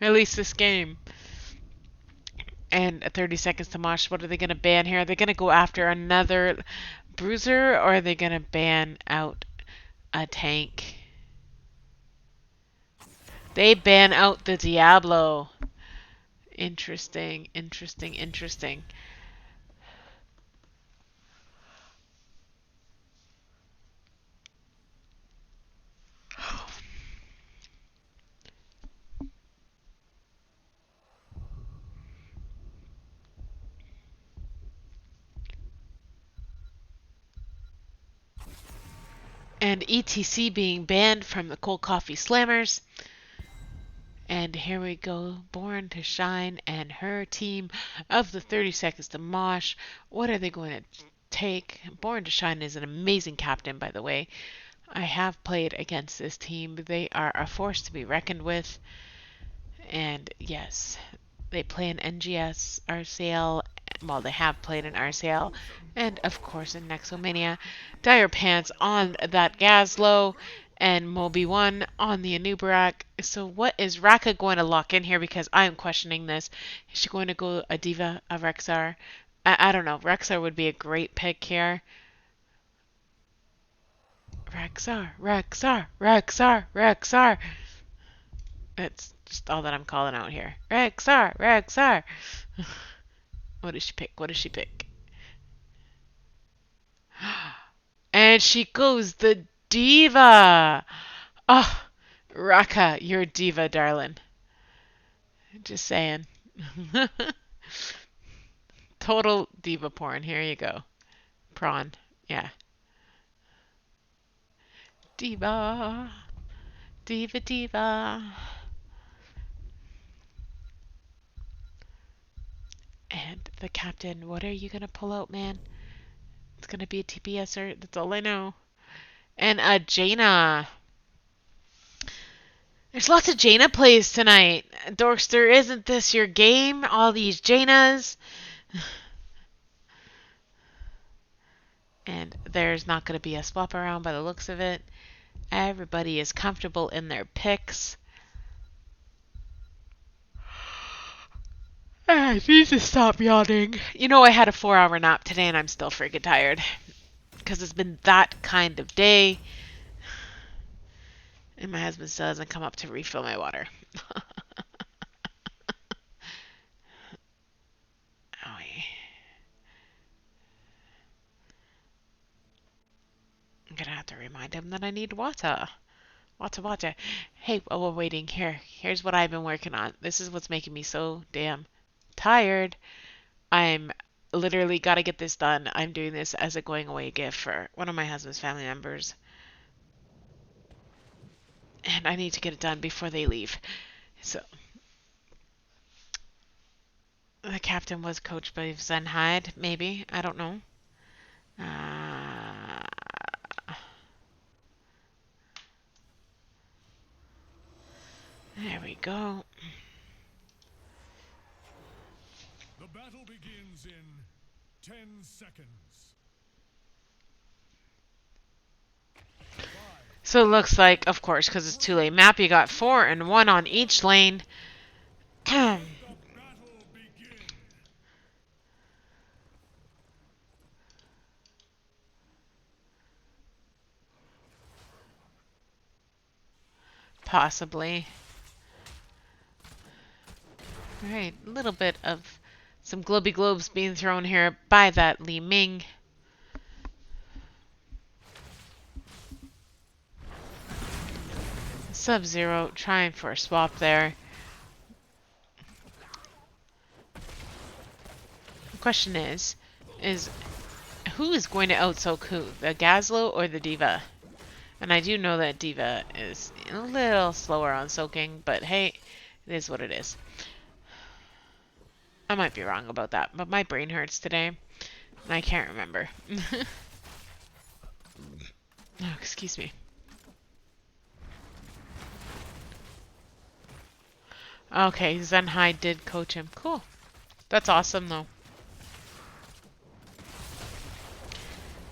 At least this game. And 30 seconds to Mosh. What are they going to ban here? Are they going to go after another bruiser, or are they going to ban out a tank? They ban out the Diablo. Interesting, interesting, interesting. And ETC being banned from the Cold Coffee Slammers. And here we go, Born to Shine and her team of the 30 seconds to Mosh. What are they going to take? Born to Shine is an amazing captain, by the way. I have played against this team. They are a force to be reckoned with. And yes, they play in NGS, RCL. Well, they have played in RCL. And of course in Nexomania. Dire Pants on that Gazlowe. And Moby 1 on the Anubarak. So what is Raka going to lock in here? Because I am questioning this. Is she going to go a Diva, a Rexar? I don't know. Rexar would be a great pick here. Rexar, Rexar, Rexar, Rexar. That's just all that I'm calling out here. Rexar, Rexar. What does she pick? What does she pick? And she goes the Diva. Oh, Raka, you're a diva, darling. Just saying. Total diva porn. Here you go. Prawn. Yeah. Diva. Diva, diva. And the captain, what are you going to pull out, man? It's going to be a TPSer. That's all I know. And a Jaina. There's lots of Jaina plays tonight. Dorkster, isn't this your game? All these Jainas. And there's not going to be a swap around by the looks of it. Everybody is comfortable in their picks. I need to stop yawning. You know, I had a 4-hour nap today and I'm still freaking tired. Because it's been that kind of day. And my husband still hasn't come up to refill my water. Oh, yeah. I'm gonna have to remind him that I need water. Water. Hey, while we're waiting, here's what I've been working on. This is what's making me so damn tired. I'm literally gotta get this done. I'm doing this as a going away gift for one of my husband's family members. And I need to get it done before they leave. So, the captain was coached by Zenhide, maybe. I don't know. There we go. The battle begins in 10 seconds. So it looks like, of course, because it's too late. Map, you got 4 and 1 on each lane. Possibly. Alright, a little bit of some globy globes being thrown here by that Li Ming. Sub-Zero trying for a swap there. The question is who is going to outsoak who? The Gazlowe or the Diva? And I do know that Diva is a little slower on soaking, but hey, it is what it is. I might be wrong about that, but my brain hurts today, and I can't remember. Oh, excuse me. Okay, Zenhai did coach him. Cool. That's awesome, though.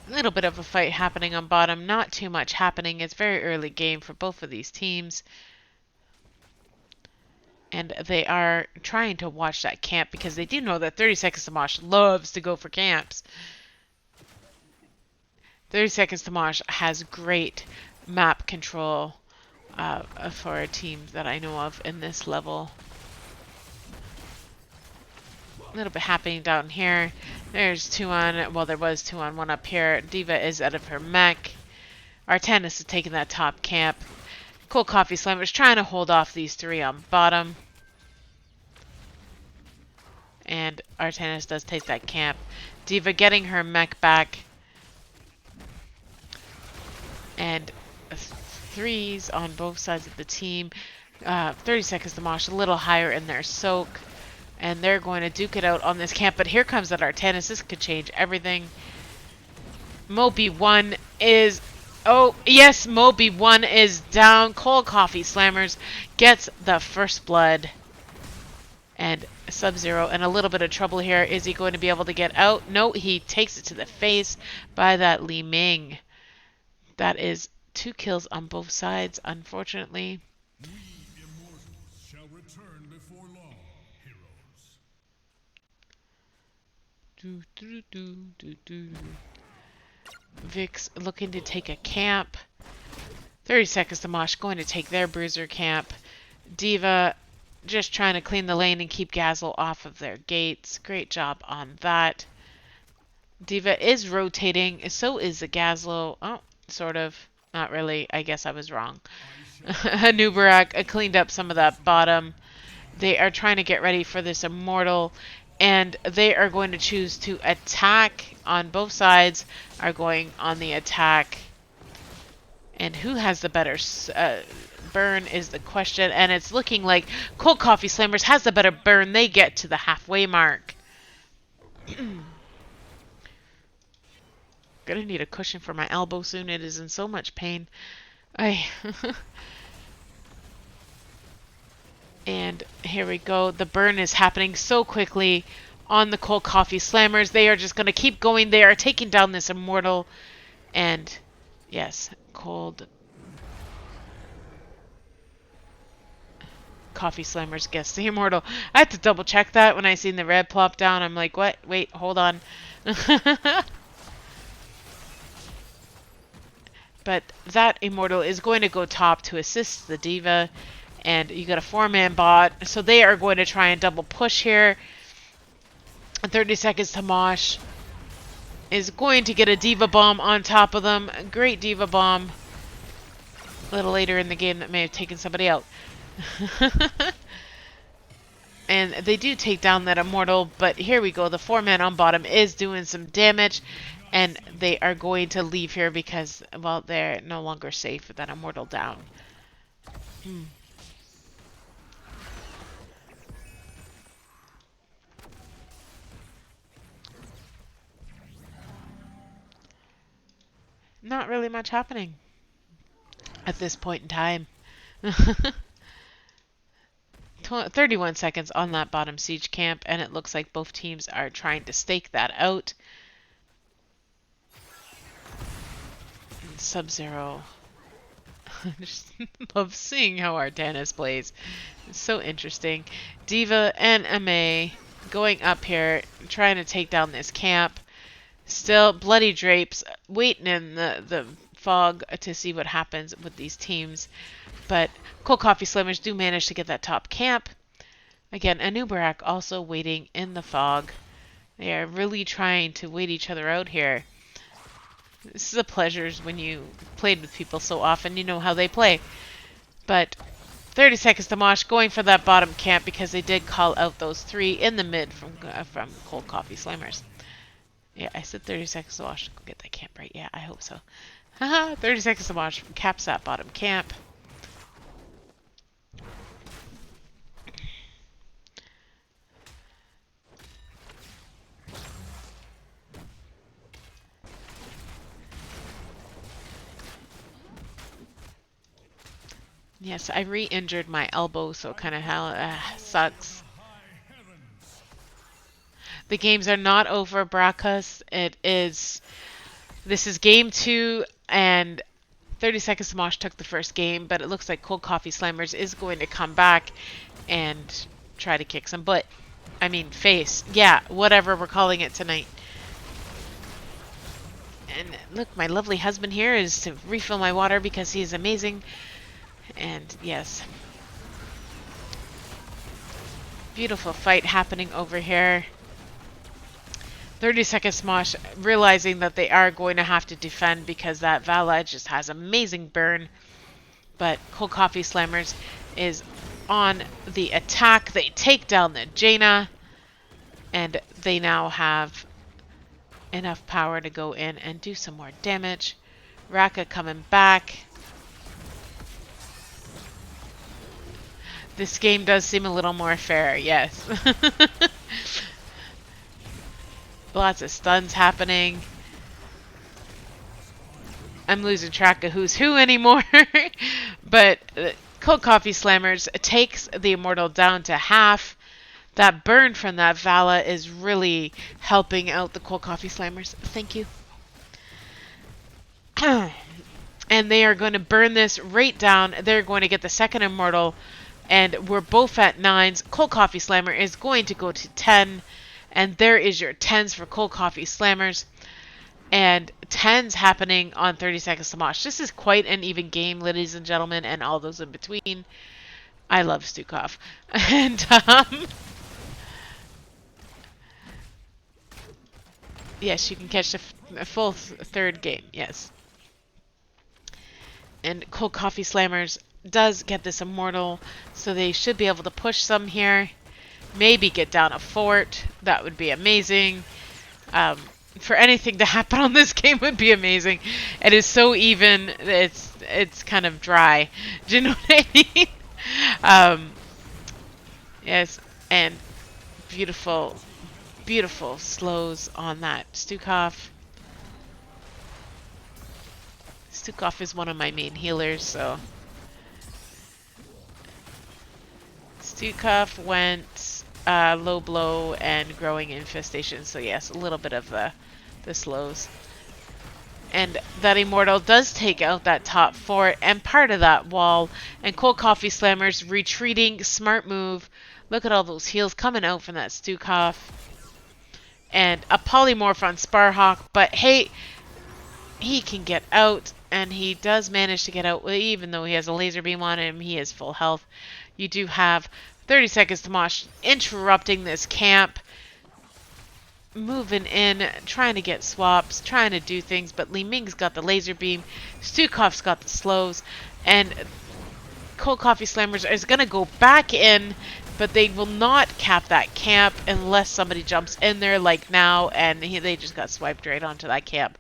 A little bit of a fight happening on bottom. Not too much happening. It's very early game for both of these teams. And they are trying to watch that camp because they do know that 30 Seconds to Mosh loves to go for camps. 30 Seconds to Mosh has great map control for a team that I know of in this level. A little bit happening down here. There's 2 on, well, there was 2 on 1 up here. Diva is out of her mech. Artanis is taking that top camp. Cold Coffee Slammer is trying to hold off these 3 on bottom. And Artanis does take that camp. Diva getting her mech back. And 3s on both sides of the team. 30 Seconds to Mosh a little higher in their soak. And they're going to duke it out on this camp. But here comes that Artanis. This could change everything. Moby 1 is... Oh, yes, Moby 1 is down. Cold Coffee Slammers gets the first blood. And Sub-Zero in a little bit of trouble here. Is he going to be able to get out? No, he takes it to the face by that Li Ming. That is 2 kills on both sides, unfortunately. Vix looking to take a camp. 30 Seconds to Mosh going to take their bruiser camp. Diva just trying to clean the lane and keep Gazzle off of their gates. Great job on that. Diva is rotating. So is the Gazzle. Oh, sort of. Not really. I guess I was wrong. Nubarak cleaned up some of that bottom. They are trying to get ready for this Immortal. And they are going to choose to attack on both sides. Are going on the attack. And who has the better burn is the question. And it's looking like Cold Coffee Slammers has the better burn. They get to the halfway mark. Gonna need a cushion for my elbow soon. It is in so much pain. And here we go. The burn is happening so quickly on the Cold Coffee Slammers. They are just going to keep going. They are taking down this Immortal. And yes, Cold Coffee Slammers gets the Immortal. I had to double check that when I seen the red plop down. I'm like, what? Wait, hold on. But that Immortal is going to go top to assist the Diva. And you got a 4-man bot. So they are going to try and double push here. 30 Seconds to Mosh is going to get a Diva Bomb on top of them. A great Diva Bomb. A little later in the game that may have taken somebody out. And they do take down that Immortal. But here we go. The 4-man on bottom is doing some damage. And they are going to leave here because, well, they're no longer safe with that Immortal down. Not really much happening at this point in time. 31 seconds on that bottom siege camp, and it looks like both teams are trying to stake that out. Sub-Zero. I just love seeing how Artanis plays. It's so interesting. Diva and MA going up here, trying to take down this camp. Still, Bloody Drapes waiting in the fog to see what happens with these teams. But Cold Coffee Slammers do manage to get that top camp. Again, Anubarak also waiting in the fog. They are really trying to wait each other out here. This is a pleasure when you played with people so often. You know how they play. But 30 Seconds to Mosh going for that bottom camp because they did call out those 3 in the mid from Cold Coffee Slammers. Yeah, I said 30 Seconds to Mosh to go get that camp right. Yeah, I hope so. Haha, 30 seconds to Mosh caps that bottom camp. Yes, I re-injured my elbow, so it kind of sucks. The games are not over, Brackus. This is game 2, and 30 Seconds to Mosh took the first game, but it looks like Cold Coffee Slammers is going to come back and try to kick some butt. I mean, face. Yeah, whatever we're calling it tonight. And look, my lovely husband here is to refill my water because he is amazing. And yes. Beautiful fight happening over here. 30 Seconds Mosh realizing that they are going to have to defend because that Vala just has amazing burn. But Cold Coffee Slammers is on the attack. They take down the Jaina. And they now have enough power to go in and do some more damage. Raka coming back. This game does seem a little more fair, yes. Lots of stuns happening. I'm losing track of who's who anymore. But Cold Coffee Slammers takes the Immortal down to half. That burn from that Vala is really helping out the Cold Coffee Slammers. Thank you. And they are going to burn this right down. They're going to get the second Immortal. And we're both at 9s. Cold Coffee Slammer is going to go to 10. And there is your 10s for Cold Coffee Slammers. And 10s happening on 30 Seconds to Mosh. This is quite an even game, ladies and gentlemen, and all those in between. I love Stukov. And, yes, you can catch a full third game, yes. And Cold Coffee Slammers does get this Immortal, so they should be able to push some here. Maybe get down a fort. That would be amazing. For anything to happen on this game would be amazing. It is so even. It's kind of dry. Do you know what I mean? Yes, and beautiful, beautiful slows on that Stukov. Stukov is one of my main healers, so Stukov went low blow and growing infestation, so yes, a little bit of the slows. And that Immortal does take out that top fort and part of that wall, and Cold Coffee Slammers retreating, smart move. Look at all those heals coming out from that Stukov. And a polymorph on Sparhawk, but hey, he can get out, and he does manage to get out, even though he has a laser beam on him. He is full health. You do have 30 Seconds to Mosh interrupting this camp, moving in, trying to get swaps, trying to do things, but Li Ming's got the laser beam, Stukov's got the slows, and Cold Coffee Slammers is going to go back in, but they will not cap that camp unless somebody jumps in there like now, and they just got swiped right onto that camp.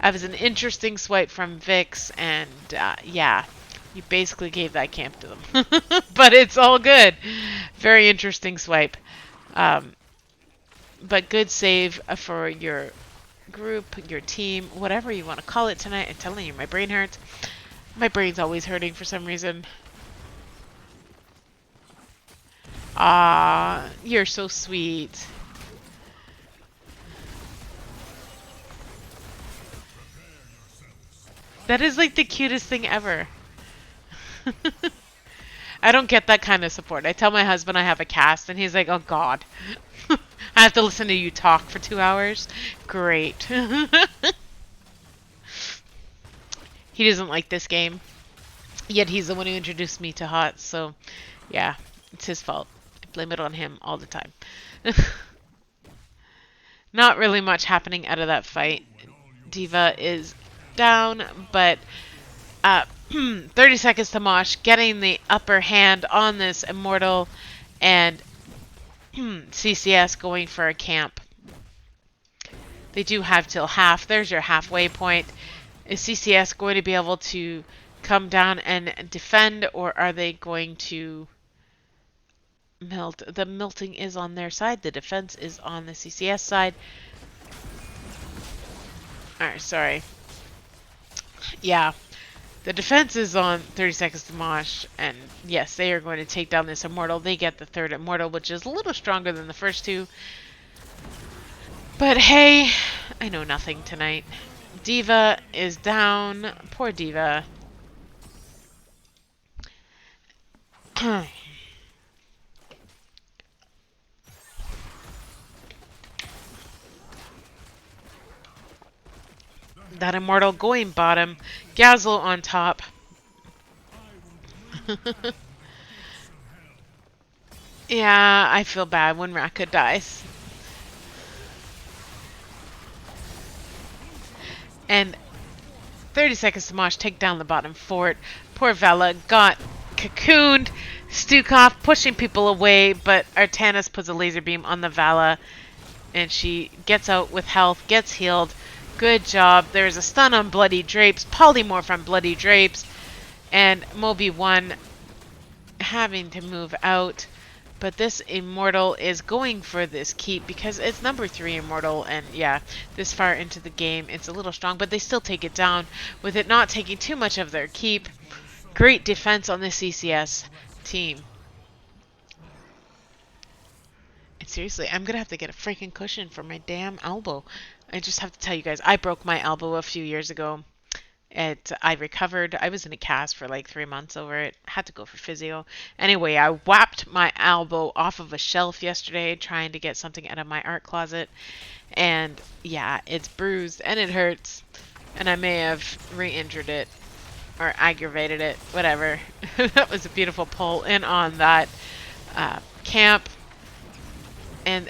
That was an interesting swipe from Vix, and yeah, you basically gave that camp to them. But it's all good. Very interesting swipe. But good save for your group, your team, whatever you want to call it tonight. I'm telling you, my brain hurts. My brain's always hurting for some reason. Ah, you're so sweet. That is like the cutest thing ever. I don't get that kind of support. I tell my husband I have a cast, and he's like, oh god. I have to listen to you talk for 2 hours? Great. He doesn't like this game. Yet he's the one who introduced me to HOTS, so yeah, it's his fault. I blame it on him all the time. Not really much happening out of that fight. Diva is down, but 30 Seconds to Mosh getting the upper hand on this Immortal, and CCS going for a camp. They do have till half. There's your halfway point. Is CCS going to be able to come down and defend, or are they going to melt? The melting is on their side. The defense is on the CCS side. Alright, sorry. Yeah. The defense is on 30 seconds to Mosh, and yes, they are going to take down this Immortal. They get the third Immortal, which is a little stronger than the first two. But hey, I know nothing tonight. Diva is down. Poor Diva. That Immortal going bottom. Gazzle on top. Yeah, I feel bad when Raka dies. And 30 seconds to Mosh take down the bottom fort. Poor Vela got cocooned. Stukov pushing people away, but Artanis puts a laser beam on the Vala. And she gets out with health, gets healed. Good job. There's a stun on Bloody Drapes, polymorph on Bloody Drapes, and Moby 1 having to move out. But this Immortal is going for this keep because it's number 3 Immortal, and yeah, this far into the game, it's a little strong, but they still take it down with it not taking too much of their keep. Great defense on the CCS team. And seriously, I'm gonna have to get a freaking cushion for my damn elbow. I just have to tell you guys, I broke my elbow a few years ago. I recovered. I was in a cast for like 3 months over it. Had to go for physio. Anyway, I whapped my elbow off of a shelf yesterday trying to get something out of my art closet. And yeah, it's bruised and it hurts. And I may have re-injured it or aggravated it. Whatever. That was a beautiful pull in on that camp. And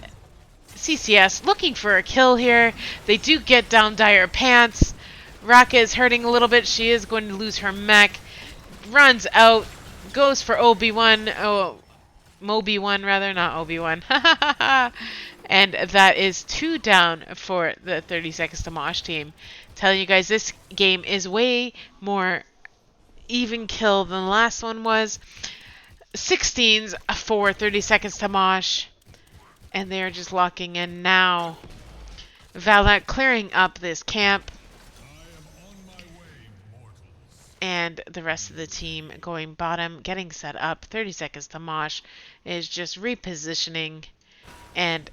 CCS looking for a kill here. They do get down Dire Pants. Raka is hurting a little bit. She is going to lose her mech. Runs out. Goes for Obi-Wan. Oh, Moby-1 rather, not Obi-Wan. And that is 2 down for the 30 seconds to Mosh team. Telling you guys this game is way more even kill than the last one was. 16s for 30 seconds to Mosh. And they're just locking in now. Valak clearing up this camp. And the rest of the team going bottom, getting set up. 30 seconds to Mosh is just repositioning. And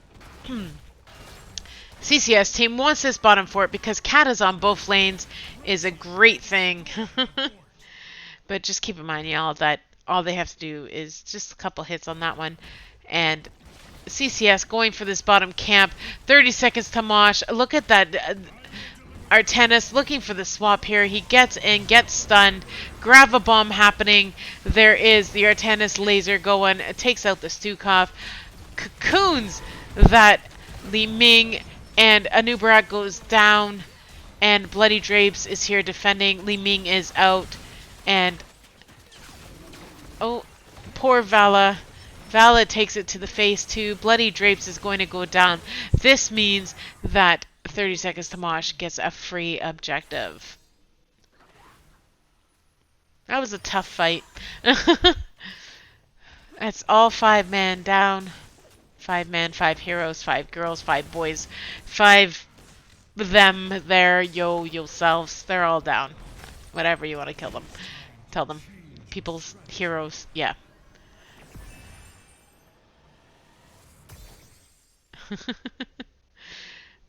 CCS team wants this bottom fort because Kata's on both lanes is a great thing. But just keep in mind, y'all, that all they have to do is just a couple hits on that one. And CCS going for this bottom camp. 30 seconds to Mosh. Look at that. Artanis looking for the swap here. He gets in, gets stunned. Grav-a-bomb happening. There is the Artanis laser going. It takes out the Stukov. Cocoons that Li Ming, and Anubarak goes down. And Bloody Drapes is here defending. Li Ming is out. And oh, poor Vala. Vala takes it to the face too. Bloody Drapes is going to go down. This means that 30 seconds to Mosh gets a free objective. That was a tough fight. That's all 5 man down. 5 men, 5 heroes, 5 girls, 5 boys. 5 them there, yourselves. They're all down. Whatever you want to kill them. Tell them. People's heroes. Yeah.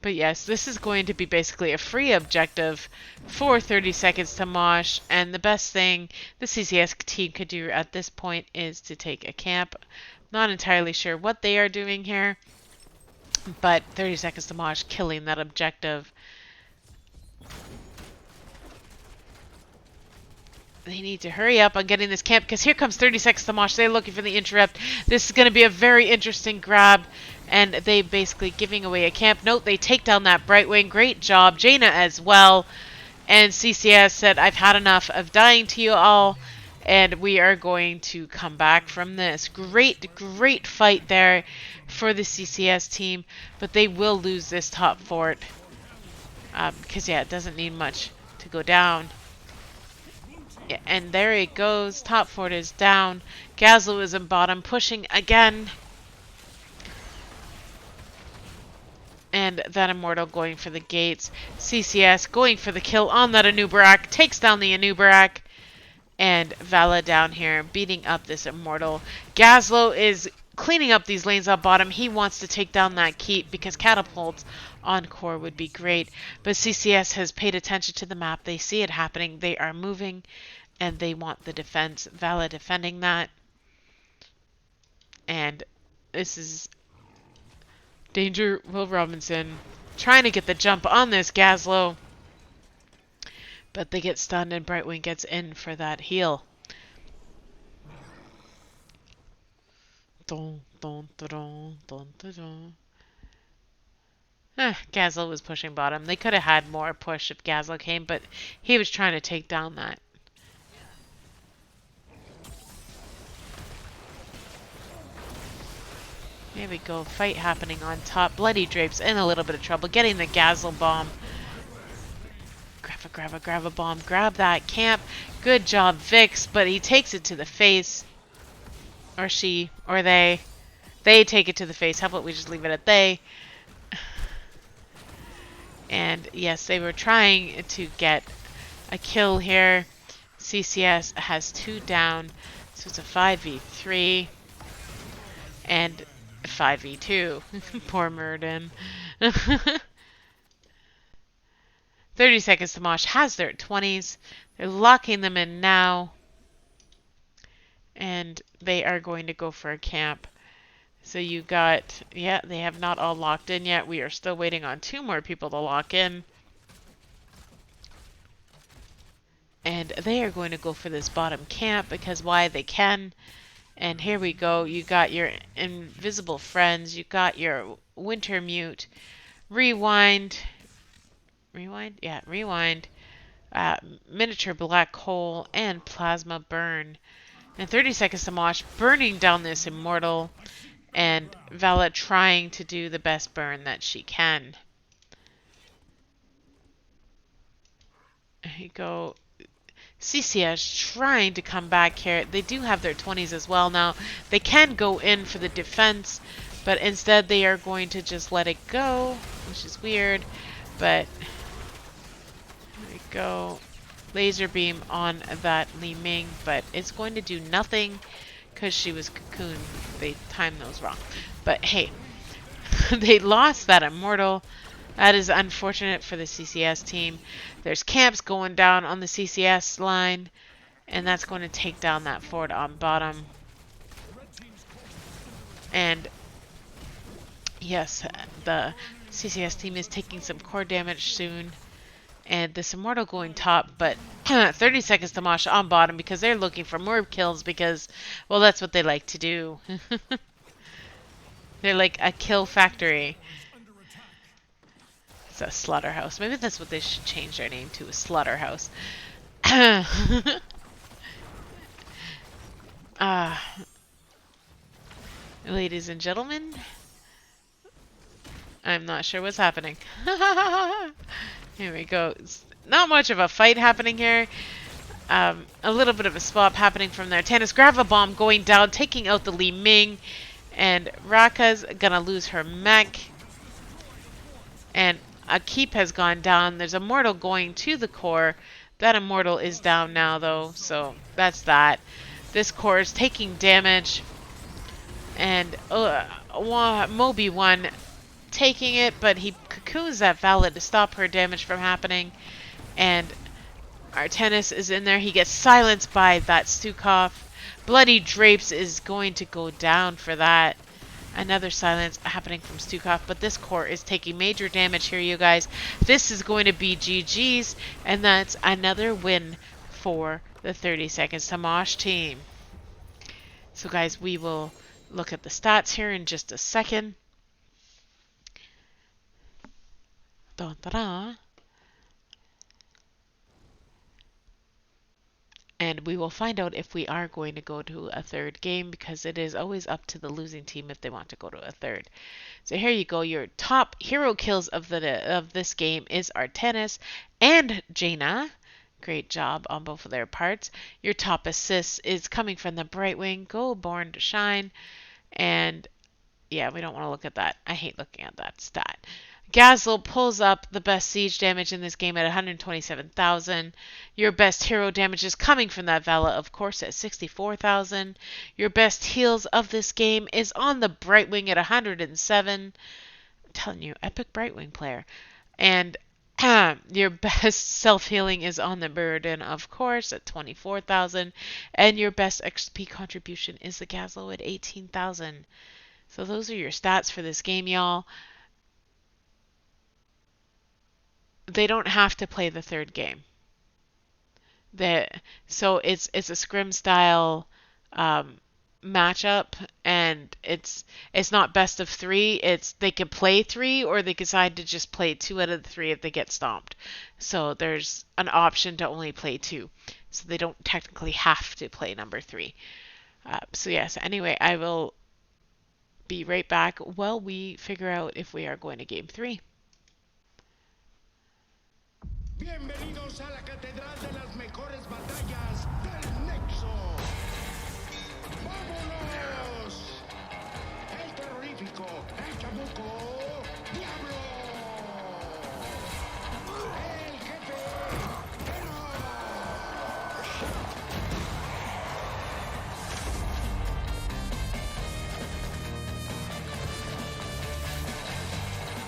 But yes, this is going to be basically a free objective for 30 seconds to Mosh, and the best thing the CCS team could do at this point is to take a camp. Not entirely sure what they are doing here, but 30 seconds to Mosh killing that objective. They need to hurry up on getting this camp because here comes 30 seconds to Mosh. They're looking for the interrupt. This is going to be a very interesting grab. And they basically giving away a camp. Note, they take down that Brightwing. Great job. Jaina as well. And CCS said, I've had enough of dying to you all. And we are going to come back from this. Great, great fight there for the CCS team. But they will lose this top fort. Because, yeah, it doesn't need much to go down. Yeah, and there it goes. Top fort is down. Gazlo is in bottom, pushing again. And that Immortal going for the gates. CCS going for the kill on that Anubarak. Takes down the Anubarak. And Vala down here beating up this Immortal. Gazlo is cleaning up these lanes on bottom. He wants to take down that keep because catapults on core would be great. But CCS has paid attention to the map. They see it happening. They are moving and they want the defense. Vala defending that. And this is danger. Will Robinson trying to get the jump on this Gazlo. But they get stunned and Brightwing gets in for that heal. Dun, dun, dun, dun, dun, dun. Gazlo was pushing bottom. They could have had more push if Gazlo came, but he was trying to take down that. Here we go. Fight happening on top. Bloody Drape's in a little bit of trouble. Getting the Gazlo bomb. Grab a bomb. Grab that camp. Good job, Vix, but he takes it to the face. Or she. Or they. They take it to the face. How about we just leave it at they? And yes, they were trying to get a kill here. CCS has 2 down. So it's a 5v3. And 5v2. Poor Murden. 30 seconds to Mosh has their 20s. They're locking them in now. And they are going to go for a camp. So you got, yeah, they have not all locked in yet. We are still waiting on 2 more people to lock in. And they are going to go for this bottom camp because why they can. And here we go. You got your invisible friends. You got your winter mute. Rewind. Rewind? Yeah, rewind. Miniature black hole and plasma burn. And 30 seconds to Mosh, burning down this immortal. And Vala trying to do the best burn that she can. There you go. CCS trying to come back here. They do have their 20s as well now. They can go in for the defense, but instead they are going to just let it go, which is weird. But there we go. Laser beam on that Li Ming, but it's going to do nothing because she was cocooned. They timed those wrong. But hey, they lost that immortal. That is unfortunate for the CCS team. There's camps going down on the CCS line, and that's going to take down that fort on bottom. And yes, the CCS team is taking some core damage soon. And this immortal going top, but 30 seconds to Mosh on bottom because they're looking for more kills because, well, that's what they like to do. They're like a kill factory. It's a slaughterhouse. Maybe that's what they should change their name to, a slaughterhouse. Ladies and gentlemen, I'm not sure what's happening. Here we go. It's not much of a fight happening here. A little bit of a swap happening from there. Tannis grab a bomb going down, taking out the Li Ming. And Raka's gonna lose her mech. And a keep has gone down. There's a mortal going to the core. That immortal is down now though, so that's that. This core is taking damage. And Moby 1 taking it, but he cocoons that Valid to stop her damage from happening. And our Tennis is in there. He gets silenced by that Stukov. Bloody Drapes is going to go down for that. Another silence happening from Stukov, but this core is taking major damage here, you guys. This is going to be GG's, and that's another win for the 30 Seconds to Mosh team. So guys, we will look at the stats here in just a second. Dun, da, da. and we will find out if we are going to go to a third game because it is always up to the losing team if they want to go to a third. So here you go. Your top hero kills of this game is Artenis and Jaina. Great job on both of their parts. Your top assist is coming from the Brightwing. Go Born to Shine. And yeah, we don't want to look at that. I hate looking at that stat. Gazelle pulls up the best siege damage in this game at 127,000. Your best hero damage is coming from that Vala, of course, at 64,000. Your best heals of this game is on the Brightwing at 107. I'm telling you, epic Brightwing player. And your best self-healing is on the Burden, of course, at 24,000. And your best XP contribution is the Gazelle at 18,000. So those are your stats for this game, y'all. They don't have to play the third game. So it's a scrim style matchup, and it's not best of three. It's they could play three, or they decide to just play two out of the three if they get stomped. So there's an option to only play two, so they don't technically have to play number three. So yes. Anyway, I will be right back while we figure out if we are going to game three. Bienvenidos a la catedral de las mejores batallas del Nexo. ¡Vámonos! El terrorífico, el chamuco, Diablo. El jefe,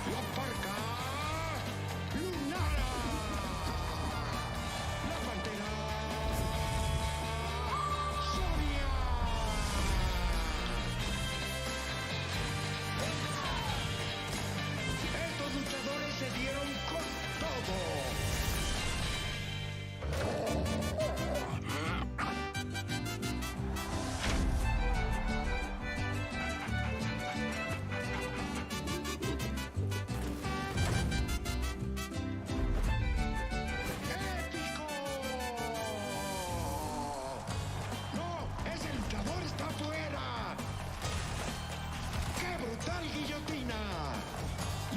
la parca, Lunara. La pantera, Sonia. Estos luchadores se dieron con todo. ¡Épico! ¡No! ¡Ese luchador está afuera! ¡Qué brutal guillotina!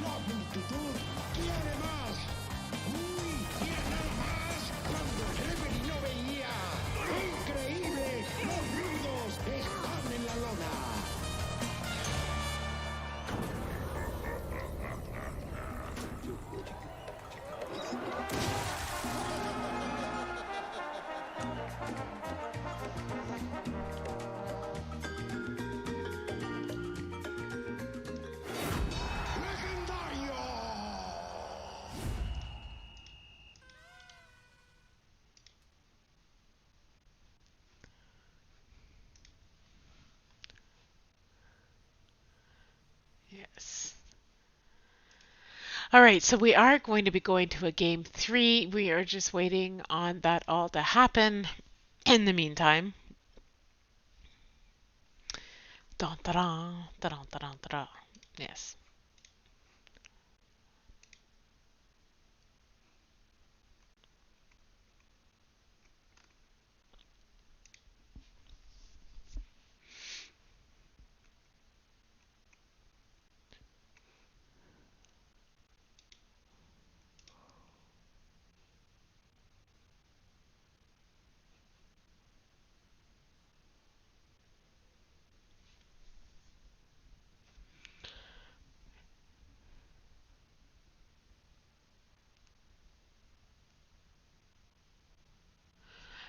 La multitud quiere más. ¡Uy! ¡Mira nada más! Cuando el referee no veía. ¡Increíble! ¡Los rudos están en la lona! ¡Legendario! Yes. All right, so we are going to be going to a game three. We are just waiting on that all to happen. In the meantime, dun, dun, dun, dun, dun, dun, dun. Yes.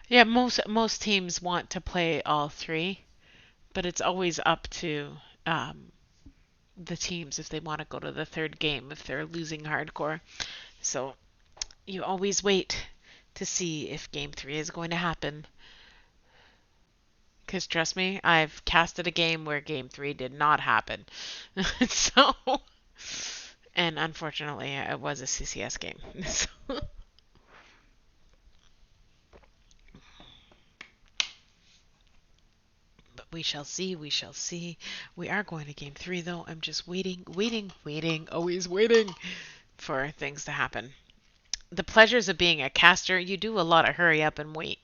Yeah, most teams want to play all three, but it's always up to the teams if they want to go to the third game if they're losing hardcore. So you always wait to see if game three is going to happen. Because trust me, I've casted a game where game three did not happen. So, and unfortunately, it was a CCS game. So, but we shall see, we shall see. We are going to game three, though. I'm just waiting, always waiting for things to happen. The pleasures of being a caster, you do a lot of hurry up and wait.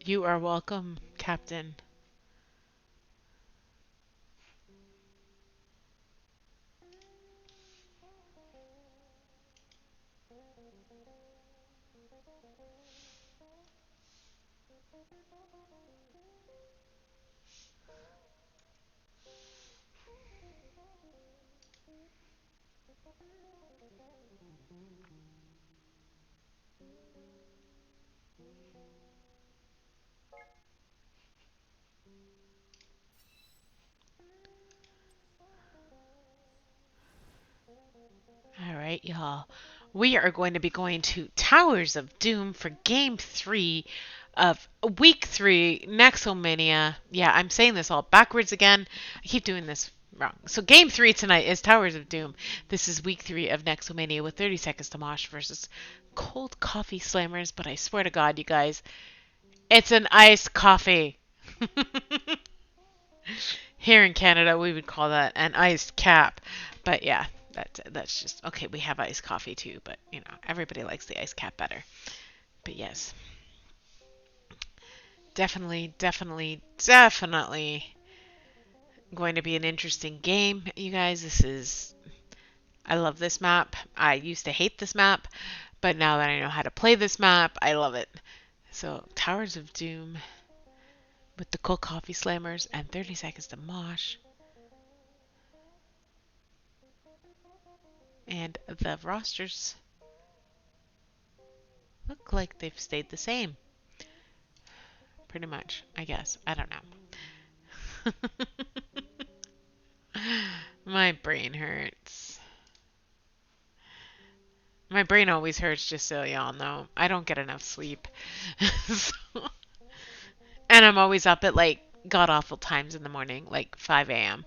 You are welcome, Captain. All right, y'all. We are going to be going to Towers of Doom for game 3 of week 3 Nexomania. Yeah, I'm saying this all backwards again. I keep doing this wrong. So game 3 tonight is Towers of Doom. This is week 3 of Nexomania with 30 seconds to Mosh versus Cold Coffee Slammers. But I swear to God, you guys, it's an iced coffee. Here in Canada, we would call that an iced cap. But yeah, that's just okay. We have iced coffee too, but you know, everybody likes the iced cap better. But yes, definitely going to be an interesting game, you guys. I love this map. I used to hate this map, but now that I know how to play this map, I love it. So, Towers of Doom with the cold coffee slammers and 30 seconds to mosh. And the rosters look like they've stayed the same. Pretty much, I guess. I don't know. My brain hurts. My brain always hurts, just so y'all know. I don't get enough sleep. So, and I'm always up at like god awful times in the morning, like 5 a.m.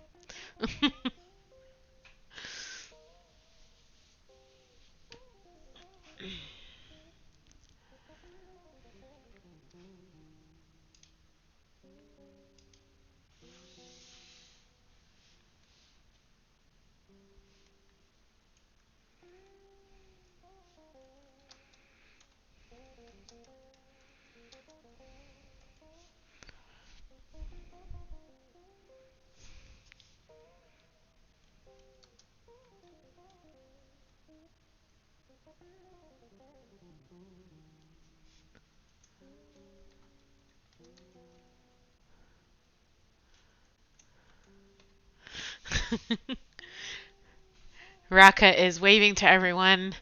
Raka is waving to everyone.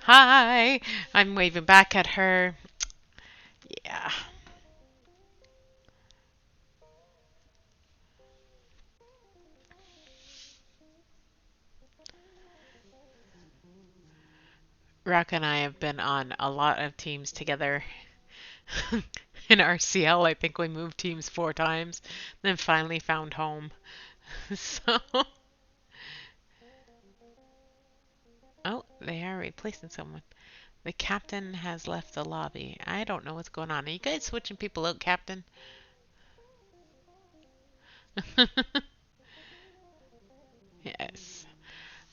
Hi! I'm waving back at her. Yeah. Raka and I have been on a lot of teams together. In RCL, I think we moved teams 4 times, then finally found home. So, oh, they are replacing someone. The captain has left the lobby. I don't know what's going on. Are you guys switching people out, Captain? Yes.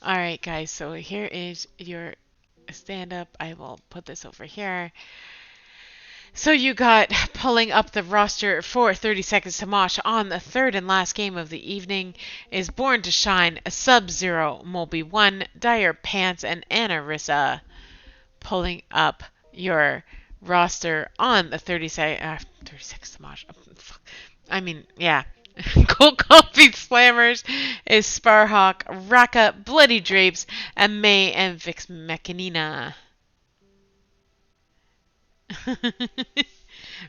All right, guys. So here is your stand up. I will put this over here. So you got pulling up the roster for 30 seconds to Mosh on the third and last game of the evening is Born to Shine, Sub-Zero, Moby 1, Dire Pants, and Anarissa. Pulling up your roster on the 30 seconds to Mosh. I mean, yeah. Cold Coffee Slammers is Sparhawk, Raka, Bloody Drapes, and May and Vix Mechanina.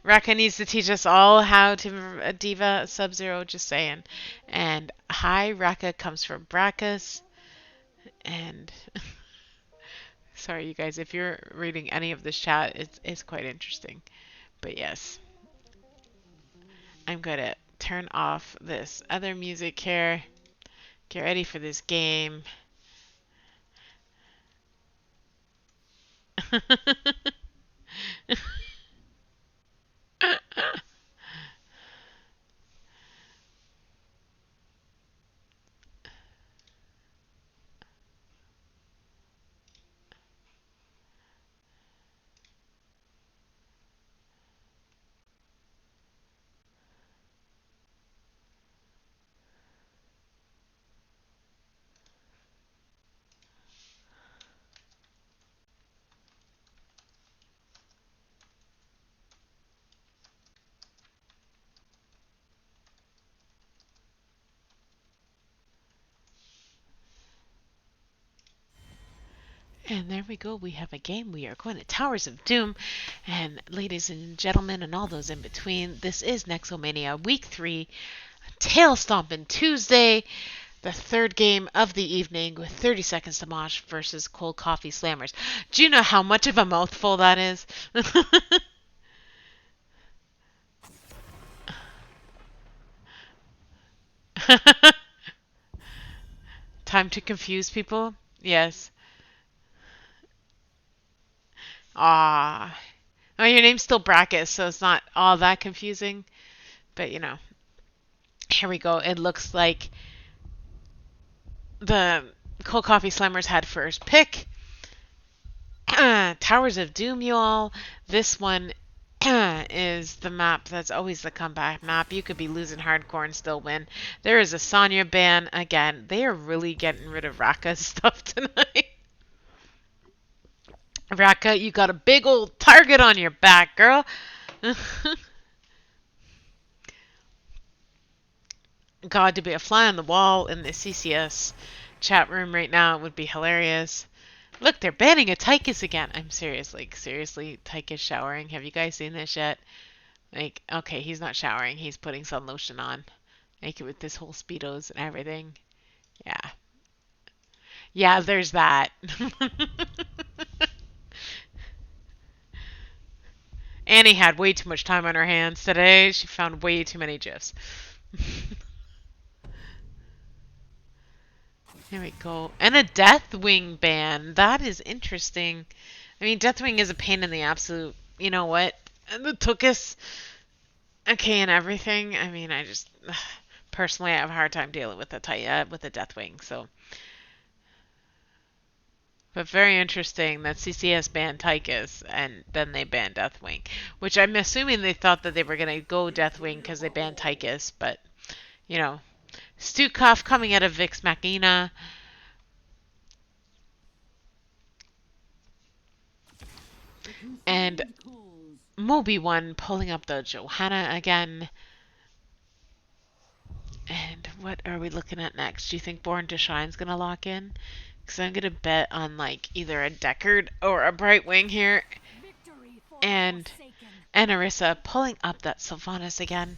Raka needs to teach us all how to Diva Sub-Zero, just saying. And hi, Raka comes from Brackus. And sorry, you guys, if you're reading any of this chat, it's quite interesting. But yes, I'm going to turn off this other music here. Get ready for this game. And there we go. We have a game. We are going to Towers of Doom. And ladies and gentlemen, and all those in between, this is Nexomania Week 3, Tail Stompin' Tuesday, the third game of the evening with 30 seconds to Mosh versus Cold Coffee Slammers. Do you know how much of a mouthful that is? Time to confuse people? Yes. Ah. Oh, your name's still Brackets, so it's not all that confusing. But, here we go. It looks like the Cold Coffee Slammers had first pick. Towers of Doom, you all. This one is the map that's always the comeback map. You could be losing hardcore and still win. There is a Sonya ban. Again, they are really getting rid of Raka's stuff tonight. Raka, you got a big old target on your back, girl. God, to be a fly on the wall in the CCS chat room right now would be hilarious. Look, they're banning a Tychus again. I'm serious, seriously, Tychus showering. Have you guys seen this yet? Okay, he's not showering. He's putting sun lotion on. With this whole Speedos and everything. Yeah. Yeah, there's that. Annie had way too much time on her hands today. She found way too many GIFs. Here we go. And a Deathwing ban. That is interesting. I mean, Deathwing is a pain in the absolute, you know what? And the Tookus, okay, and everything. I mean, I just, personally, I have a hard time dealing with the Deathwing, so. But very interesting that CCS banned Tychus, and then they banned Deathwing. Which I'm assuming they thought that they were going to go Deathwing because they banned Tychus, but, Stukov coming out of Vix Machina. And Moby one pulling up the Johanna again. And what are we looking at next? Do you think Born to Shine's going to lock in? Because I'm going to bet on either a Deckard or a Brightwing here. And Anarissa pulling up that Sylvanas again.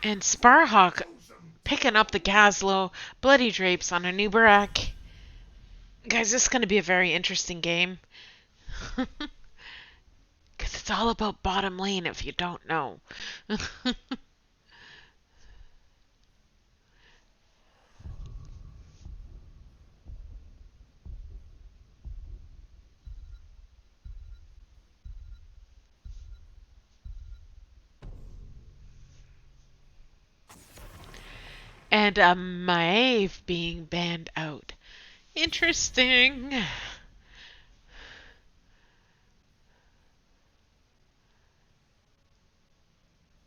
And Sparhawk picking up the Gazlowe, Bloody Drapes on a new Barak. Guys, this is going to be a very interesting game. Because it's all about bottom lane if you don't know. And Maeve being banned out. Interesting.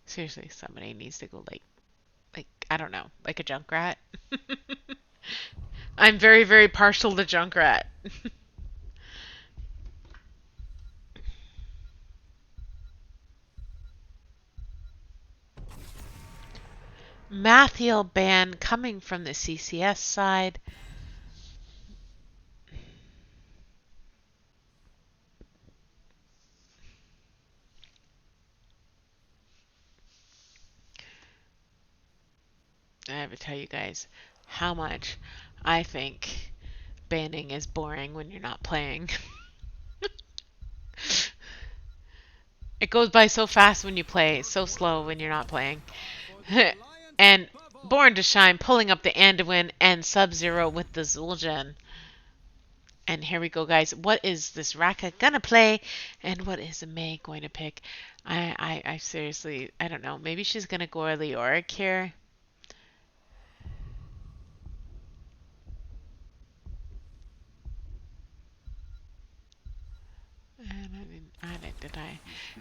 Seriously, somebody needs to go I don't know, like a Junkrat. I'm very, very partial to Junkrat. Mathiel ban coming from the CCS side. I have to tell you guys how much I think banning is boring when you're not playing. It goes by so fast when you play, so slow when you're not playing. And Born to Shine pulling up the Anduin and Sub-Zero with the Zul'jin. And here we go, guys. What is this Raka gonna play? And what is May going to pick? I seriously, I don't know. Maybe she's gonna go Leoric here.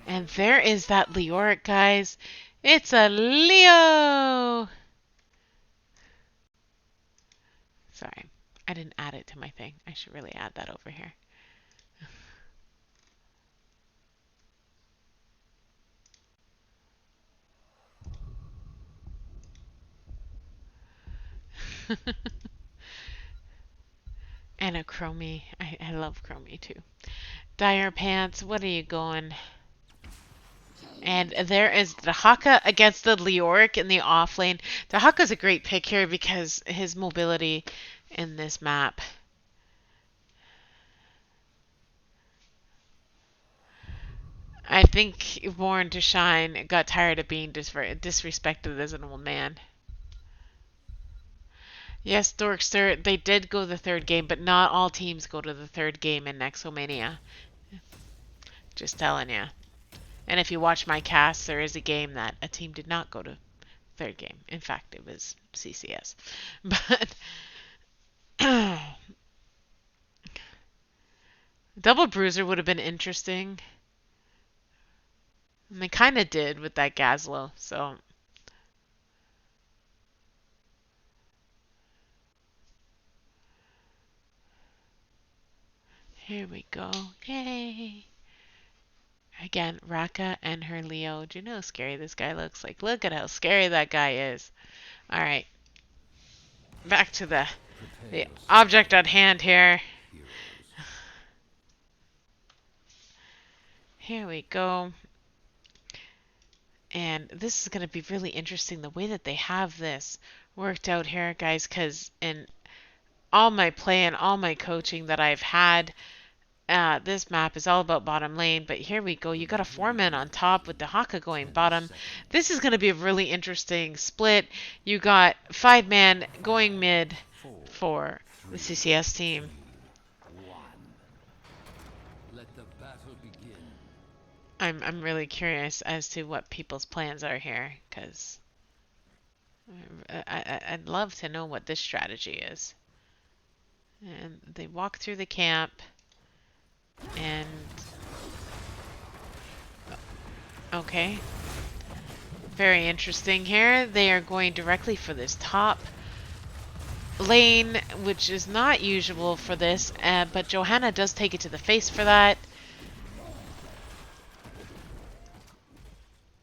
And there is that Leoric, guys. It's a Leo! I didn't add it to my thing. I should really add that over here. And a Chromie. I love Chromie too. Dire Pants, what are you going? And there is the Haka against the Leoric in the off lane. The Haka's a great pick here because his mobility in this map. I think Born to Shine got tired of being disrespected as an old man. Yes, Dorkster, they did go the third game, but not all teams go to the third game in Nexomania. Just telling you. And if you watch my cast, there is a game that a team did not go to third game. In fact, it was CCS. But Double Bruiser would have been interesting. And they kind of did with that Gazlo, so. Here we go. Yay! Again, Raka and her Leo. Do you know how scary this guy looks? Like, look at how scary that guy is. Alright. Back to the object at hand here. Here we go. And this is going to be really interesting, the way that they have this worked out here, guys, because in all my play and all my coaching that I've had, this map is all about bottom lane, but here we go. You got a 4-man on top with the Haka going bottom. This is going to be a really interesting split. You got 5-man going mid for the CCS team. I'm really curious as to what people's plans are here, because I'd love to know what this strategy is. And they walk through the camp, and okay, very interesting here. They are going directly for this top lane, which is not usual for this, but Johanna does take it to the face for that.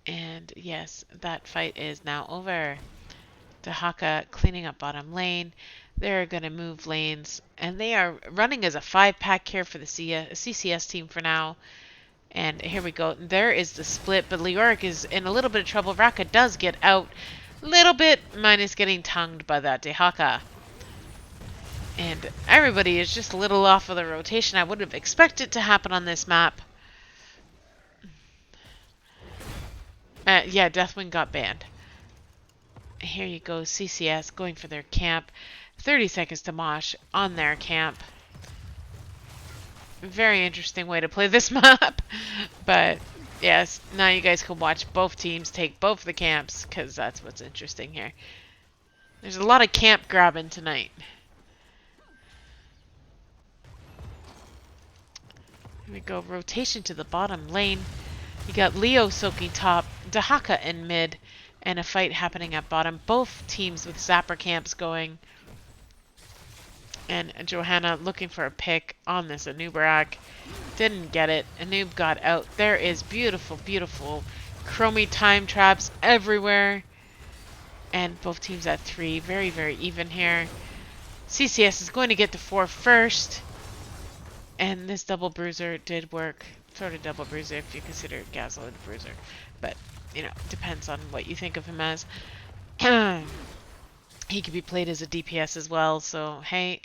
And yes, that fight is now over. The Haka cleaning up bottom lane. They're going to move lanes, and they are running as a 5-pack here for the CCS team for now. And here we go. There is the split, but Leoric is in a little bit of trouble. Raka does get out a little bit, minus getting tongued by that Dehaka. And everybody is just a little off of the rotation. I would have expected to happen on this map. Yeah, Deathwing got banned. Here you go, CCS going for their camp. 30 seconds to Mosh on their camp. Very interesting way to play this map. But yes, now you guys can watch both teams take both the camps, because that's what's interesting here. There's a lot of camp grabbing tonight. Here we go, rotation to the bottom lane. You got Leo soaking top, Dehaka in mid, and a fight happening at bottom. Both teams with Zapper camps going. And Johanna looking for a pick on this Anubarak. Didn't get it. Anub got out. There is beautiful, beautiful Chromie time traps everywhere. And both teams at 3. Very, very even here. CCS is going to get to 4 first. And this double bruiser did work. Sort of double bruiser if you consider Gazlo a bruiser. But, you know, depends on what you think of him as. He could be played as a DPS as well, so hey.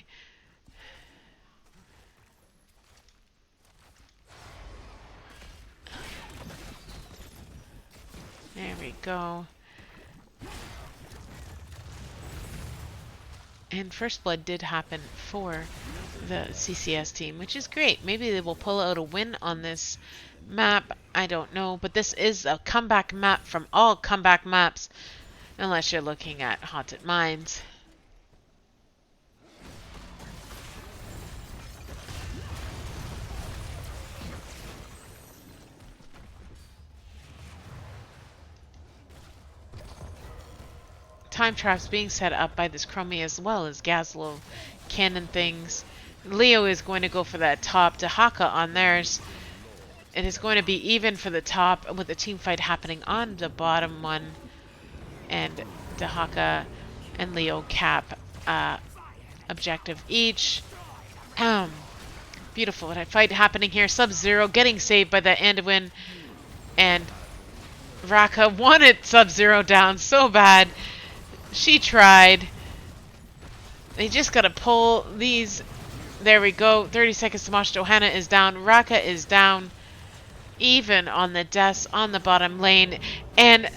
There we go. And first blood did happen for the CCS team, which is great. Maybe they will pull out a win on this map. I don't know, but this is a comeback map from all comeback maps, unless you're looking at Haunted Mines. time traps being set up by this Chromie as well as Gazlo cannon things. Leo is going to go for that top Dahaka on theirs. It is going to be even for the top with a team fight happening on the bottom one. And Dahaka and Leo cap objective each. Beautiful fight happening here. Sub-Zero getting saved by that Anduin. And Raka wanted Sub-Zero down so bad. She tried. They just gotta pull these. There we go. 30 seconds to Mosh. Johanna is down. Raka is down. Even on the deaths on the bottom lane. And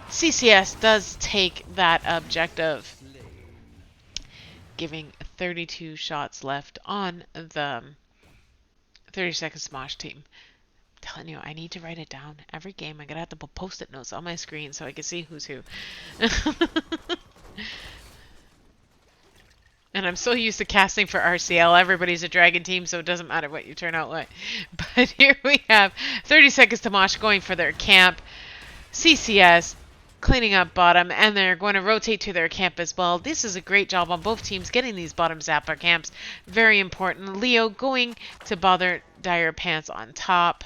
CCS does take that objective. Giving 32 shots left on the 30 seconds to Mosh team. I'm telling you, I need to write it down. Every game, I'm gonna have to put post-it notes on my screen so I can see who's who. And I'm so used to casting for RCL. Everybody's a dragon team, so it doesn't matter what you turn out like. But here we have 30 seconds to Mosh going for their camp. CCS cleaning up bottom, and they're going to rotate to their camp as well. This is a great job on both teams getting these bottom zapper camps. Very important. Leo going to bother Dire Pants on top.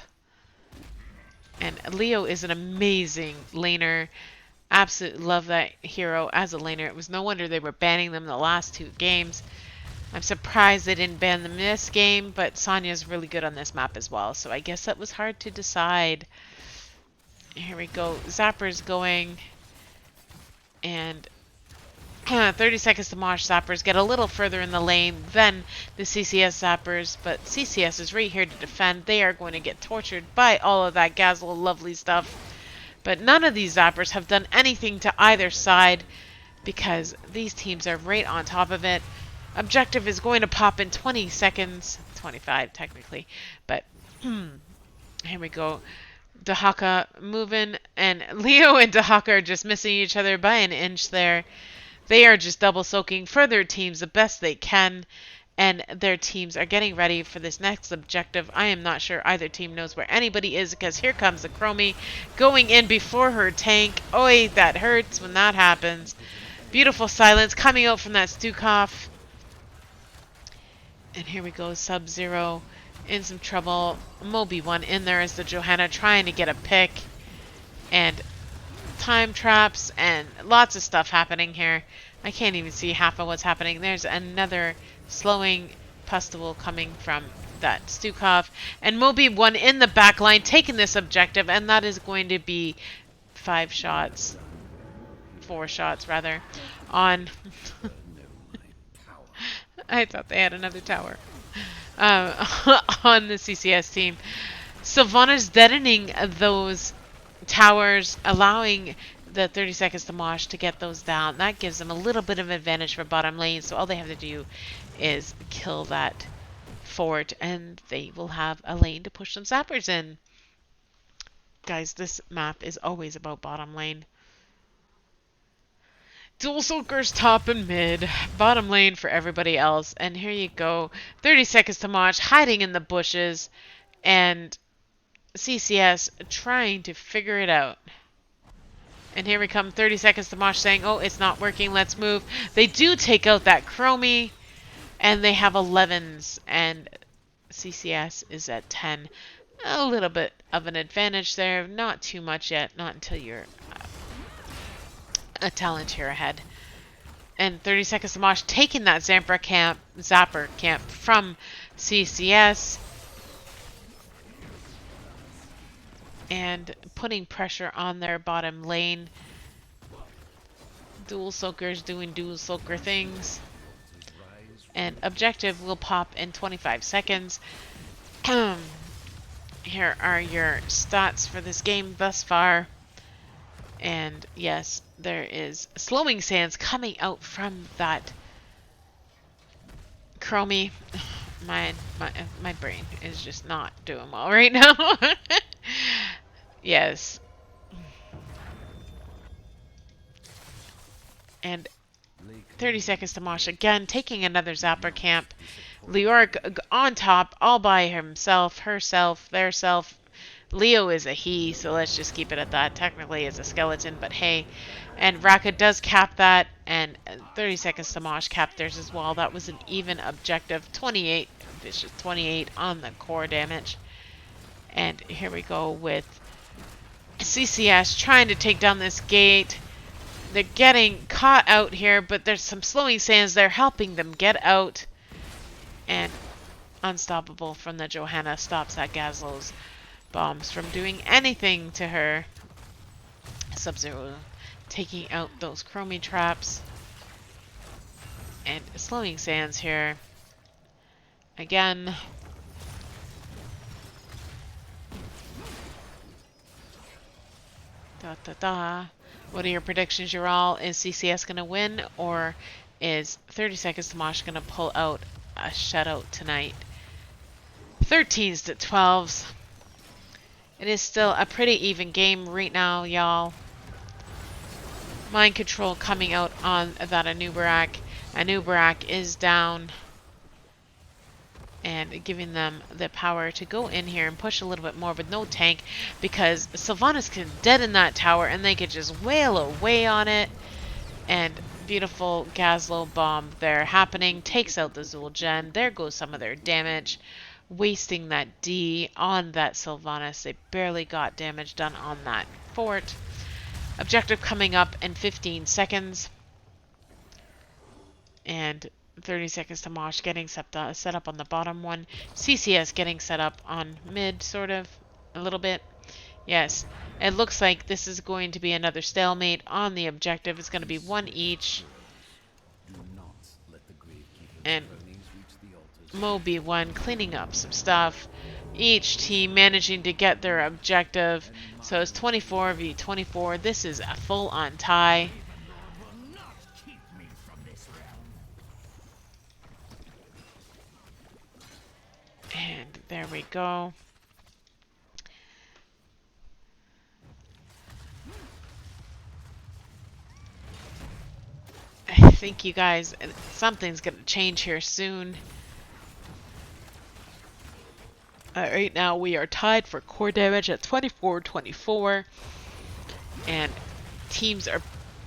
And Leo is an amazing laner. Absolutely love that hero as a laner. It was no wonder they were banning them the last 2 games. I'm surprised they didn't ban them this game, but Sonya's really good on this map as well, so I guess that was hard to decide. Here we go. Zappers going. And 30 seconds to Mosh. Zappers get a little further in the lane than the CCS Zappers, but CCS is right here to defend. They are going to get tortured by all of that Gazelle lovely stuff. But none of these Zappers have done anything to either side because these teams are right on top of it. Objective is going to pop in 20 seconds. 25 technically. But here we go. Dahaka moving, and Leo and Dahaka are just missing each other by an inch there. They are just double soaking for their teams the best they can, and their teams are getting ready for this next objective. I am not sure either team knows where anybody is because here comes the Chromie going in before her tank. Oi, that hurts when that happens. Beautiful silence coming out from that Stukov. And here we go, Sub-Zero in some trouble. Moby one in there as the Johanna trying to get a pick. And time traps and lots of stuff happening here. I can't even see half of what's happening. There's another slowing pustule coming from that Stukov. And Moby one in the back line taking this objective, and that is going to be 4 shots rather, on I thought they had another tower. On the CCS team. Sylvana's deadening those towers, allowing the 30 seconds to Mosh to get those down. That gives them a little bit of advantage for bottom lane, so all they have to do is kill that fort, and they will have a lane to push some zappers in. Guys, this map is always about bottom lane. Dual Soakers top and mid. Bottom lane for everybody else. And here you go. 30 seconds to Mosh hiding in the bushes. And CCS trying to figure it out. And here we come. 30 seconds to Mosh saying, oh, it's not working. Let's move. They do take out that Chromie. And they have 11s. And CCS is at 10. A little bit of an advantage there. Not too much yet. Not until you're a talent here ahead. And 30 seconds to Mosh taking that Zapper camp from CCS. And putting pressure on their bottom lane. Dual Soakers doing dual soaker things. And objective will pop in 25 seconds. Here are your stats for this game thus far. And yes, there is slowing sands coming out from that Chromie. My brain is just not doing well right now. Yes. And 30 seconds to Mosh again, taking another Zapper camp. Leoric on top, all by himself, herself, theirself. Leo is a he, so let's just keep it at that. Technically, it's a skeleton, but hey. And Raka does cap that, and 30 seconds to Mosh cap theirs as well. That was an even objective. 28, vicious 28 on the core damage. And here we go with CCS trying to take down this gate. They're getting caught out here, but there's some slowing sands there helping them get out. And unstoppable from the Johanna stops that Gazlo's bombs from doing anything to her. Sub-Zero taking out those chromie traps. And slowing sands here. Again. Da da da. What are your predictions, you're all? Is CCS gonna win, or is 30 seconds to Mosh gonna pull out a shutout tonight? 13s to 12s. It is still a pretty even game right now, y'all. Mind control coming out on that Anubarak. Anubarak is down. And giving them the power to go in here and push a little bit more with no tank, because Sylvanas can deaden that tower and they could just wail away on it. And beautiful Gazlo bomb there happening. Takes out the Zul'Jin. There goes some of their damage. Wasting that D on that Sylvanas. They barely got damage done on that fort. Objective coming up in 15 seconds. And 30 seconds to Mosh getting set up on the bottom one. CCS getting set up on mid, sort of. A little bit. Yes. It looks like this is going to be another stalemate on the objective. It's going to be one each. And Moby one cleaning up some stuff. Each team managing to get their objective. So it's 24 v 24. This is a full-on tie. And there we go. I think you guys, something's going to change here soon. Right now we are tied for core damage at 24-24. And teams are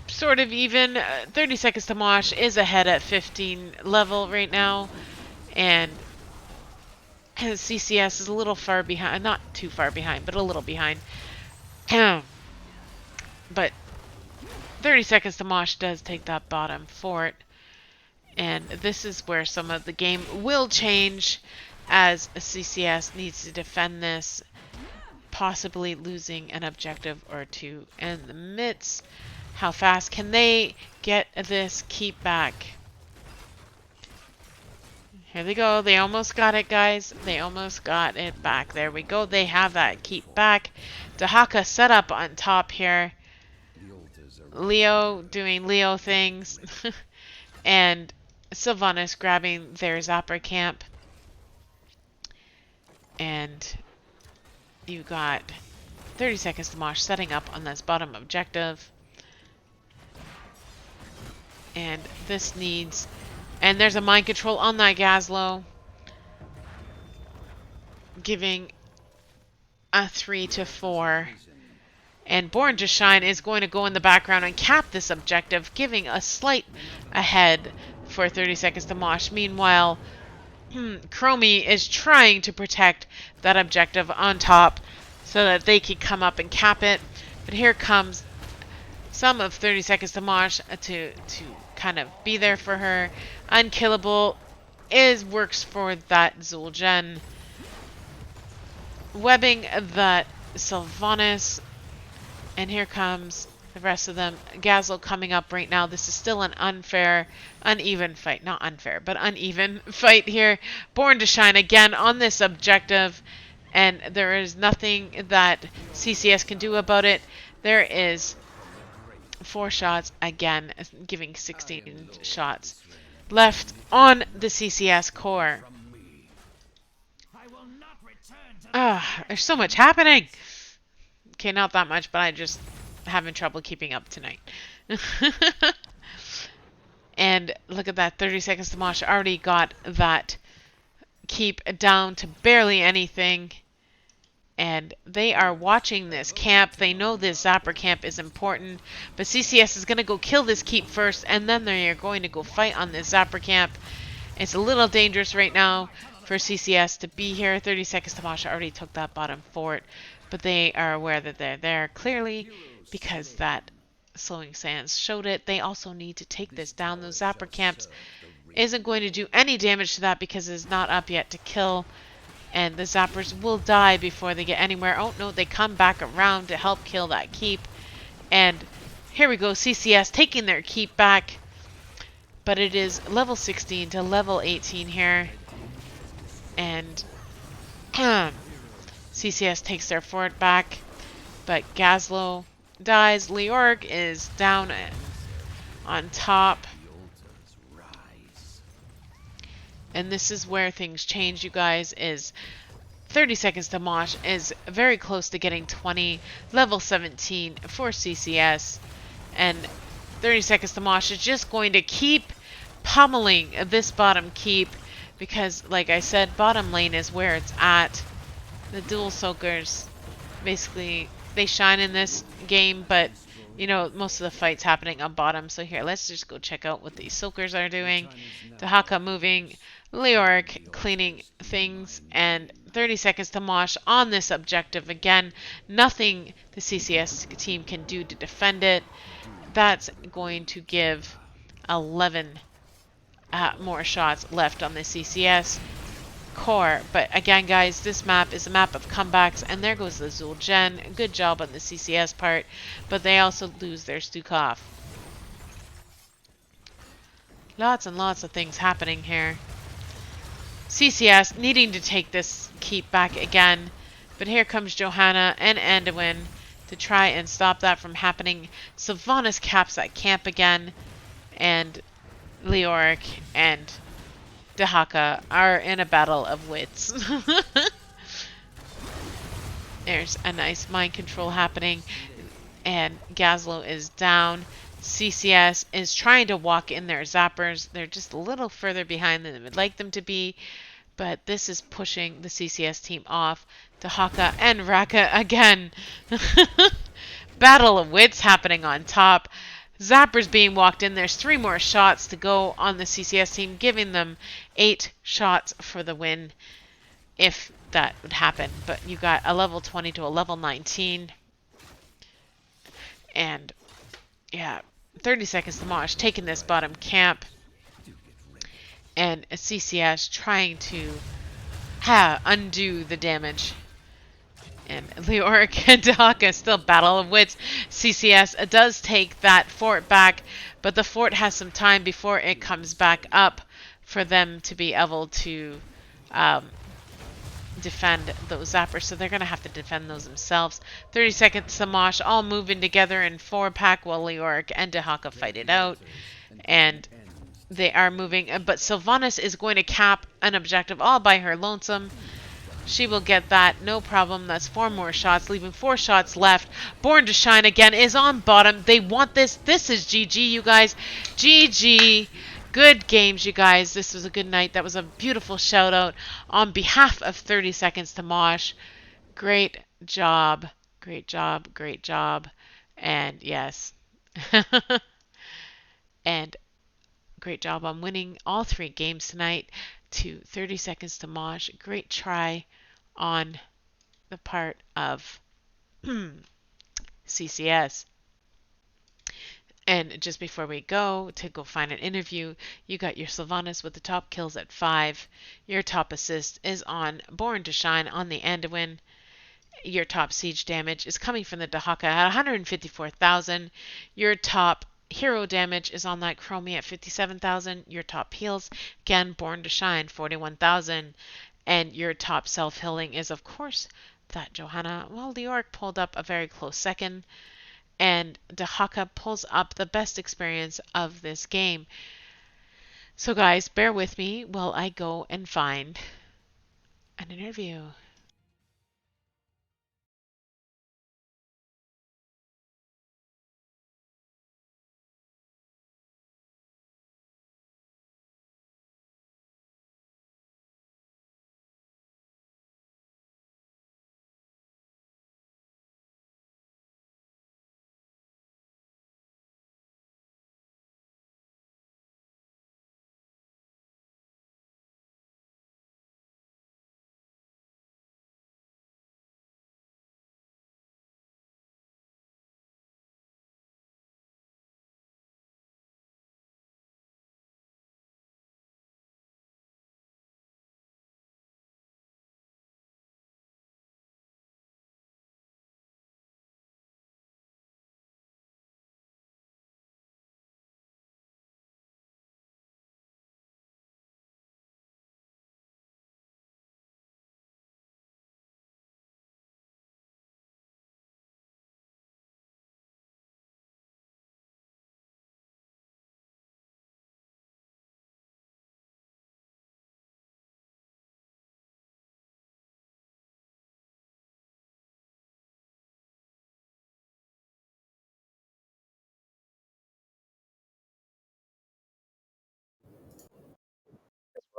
sort of even. 30 seconds to Mosh is ahead at 15 level right now. And CCS is a little far behind. Not too far behind, but a little behind. But 30 seconds to Mosh does take that bottom fort. And this is where some of the game will change, as CCS needs to defend this, possibly losing an objective or two in the midst. How fast can they get this keep back? Here they go. They almost got it, guys. They almost got it back. There we go. They have that keep back. Dahaka set up on top here. Leo doing Leo things. And Sylvanas grabbing their Zapper camp. And you got 30 seconds to Mosh setting up on this bottom objective. And this needs... And there's a mind control on that Gazlo. Giving a 3 to 4. And Born to Shine is going to go in the background and cap this objective, giving a slight ahead for 30 seconds to Mosh. Meanwhile, Chromie is trying to protect that objective on top so that they can come up and cap it. But here comes some of 30 seconds to Mosh to kind of be there for her. Unkillable works for that Zul'Jin. Webbing that Sylvanas. And here comes the rest of them. Gazlo coming up right now. This is still an uneven fight. Not unfair, but uneven fight here. Born to Shine again on this objective. And there is nothing that CCS can do about it. There is 4 shots again, giving 16 shots left on the CCS core. There's so much happening. Okay, not that much, but I just having trouble keeping up tonight. And look at that, 30 seconds to Mosh already got that keep down to barely anything. And they are watching this camp. They know this Zapper camp is important, but CCS is going to go kill this keep first, and then they are going to go fight on this Zapper camp. It's a little dangerous right now for CCS to be here. 30 seconds to Mosh already took that bottom fort, but they are aware that they're there clearly because that slowing sands showed it. They also need to take this down. Those Zapper camps isn't going to do any damage to that because it's not up yet to kill. And the Zappers will die before they get anywhere. Oh no, they come back around to help kill that keep. And here we go, CCS taking their keep back. But it is level 16 to level 18 here. And CCS takes their fort back. But Gazlo dies. Leoric is down on top. And this is where things change, you guys, is 30 seconds to Mosh is very close to getting 20, level 17 for CCS. And 30 seconds to Mosh is just going to keep pummeling this bottom keep because, like I said, bottom lane is where it's at. The dual soakers, basically, they shine in this game, but you know, most of the fight's happening on bottom. So here, let's just go check out what these soakers are doing. Dahaka moving, Leoric cleaning things, and 30 seconds to Mosh on this objective. Again, nothing the CCS team can do to defend it. That's going to give 11 more shots left on the CCS core. But again, guys, this map is a map of comebacks, and there goes the Zul'Jin. Good job on the CCS part, but they also lose their Stukov. Lots and lots of things happening here. CCS needing to take this keep back again, but here comes Johanna and Anduin to try and stop that from happening. Sylvanas caps that camp again, and Leoric and Dahaka are in a battle of wits. There's a nice mind control happening, and Gazlo is down. CCS is trying to walk in their zappers. They're just a little further behind than they would like them to be, but this is pushing the CCS team off. Dahaka and Raka again. Battle of wits happening on top. Zappers being walked in. There's 3 more shots to go on the CCS team, giving them 8 shots for the win, if that would happen. But you got a level 20 to a level 19. And yeah, 30 seconds to Mosh taking this bottom camp. And CCS trying to undo the damage. And Leoric and Dahaka still battle of wits. CCS does take that fort back, but the fort has some time before it comes back up for them to be able to defend those zappers. So they're going to have to defend those themselves. 30 seconds to Mosh, all moving together in 4-pack while Leoric and Dahaka fight it out. And they are moving, but Sylvanas is going to cap an objective all by her lonesome. She will get that, no problem. That's 4 more shots, leaving 4 shots left. Born to Shine again is on bottom. They want this. This is GG, you guys. GG. Good games, you guys. This was a good night. That was a beautiful shout out on behalf of 30 seconds to Mosh. Great job. Great job. Great job. And yes. And great job on winning all 3 games tonight to 30 seconds to Mosh. Great try on the part of CCS. And just before we go to go find an interview, you got your Sylvanas with the top kills at 5. Your top assist is on Born to Shine on the Anduin. Your top siege damage is coming from the Dahaka at 154,000. Your top hero damage is on that Chromie at 57,000. Your top heals, again, Born to Shine, 41,000. And your top self-healing is, of course, that Johanna. Well, Leoric pulled up a very close second. And Dahaka pulls up the best experience of this game. So guys, bear with me while I go and find an interview.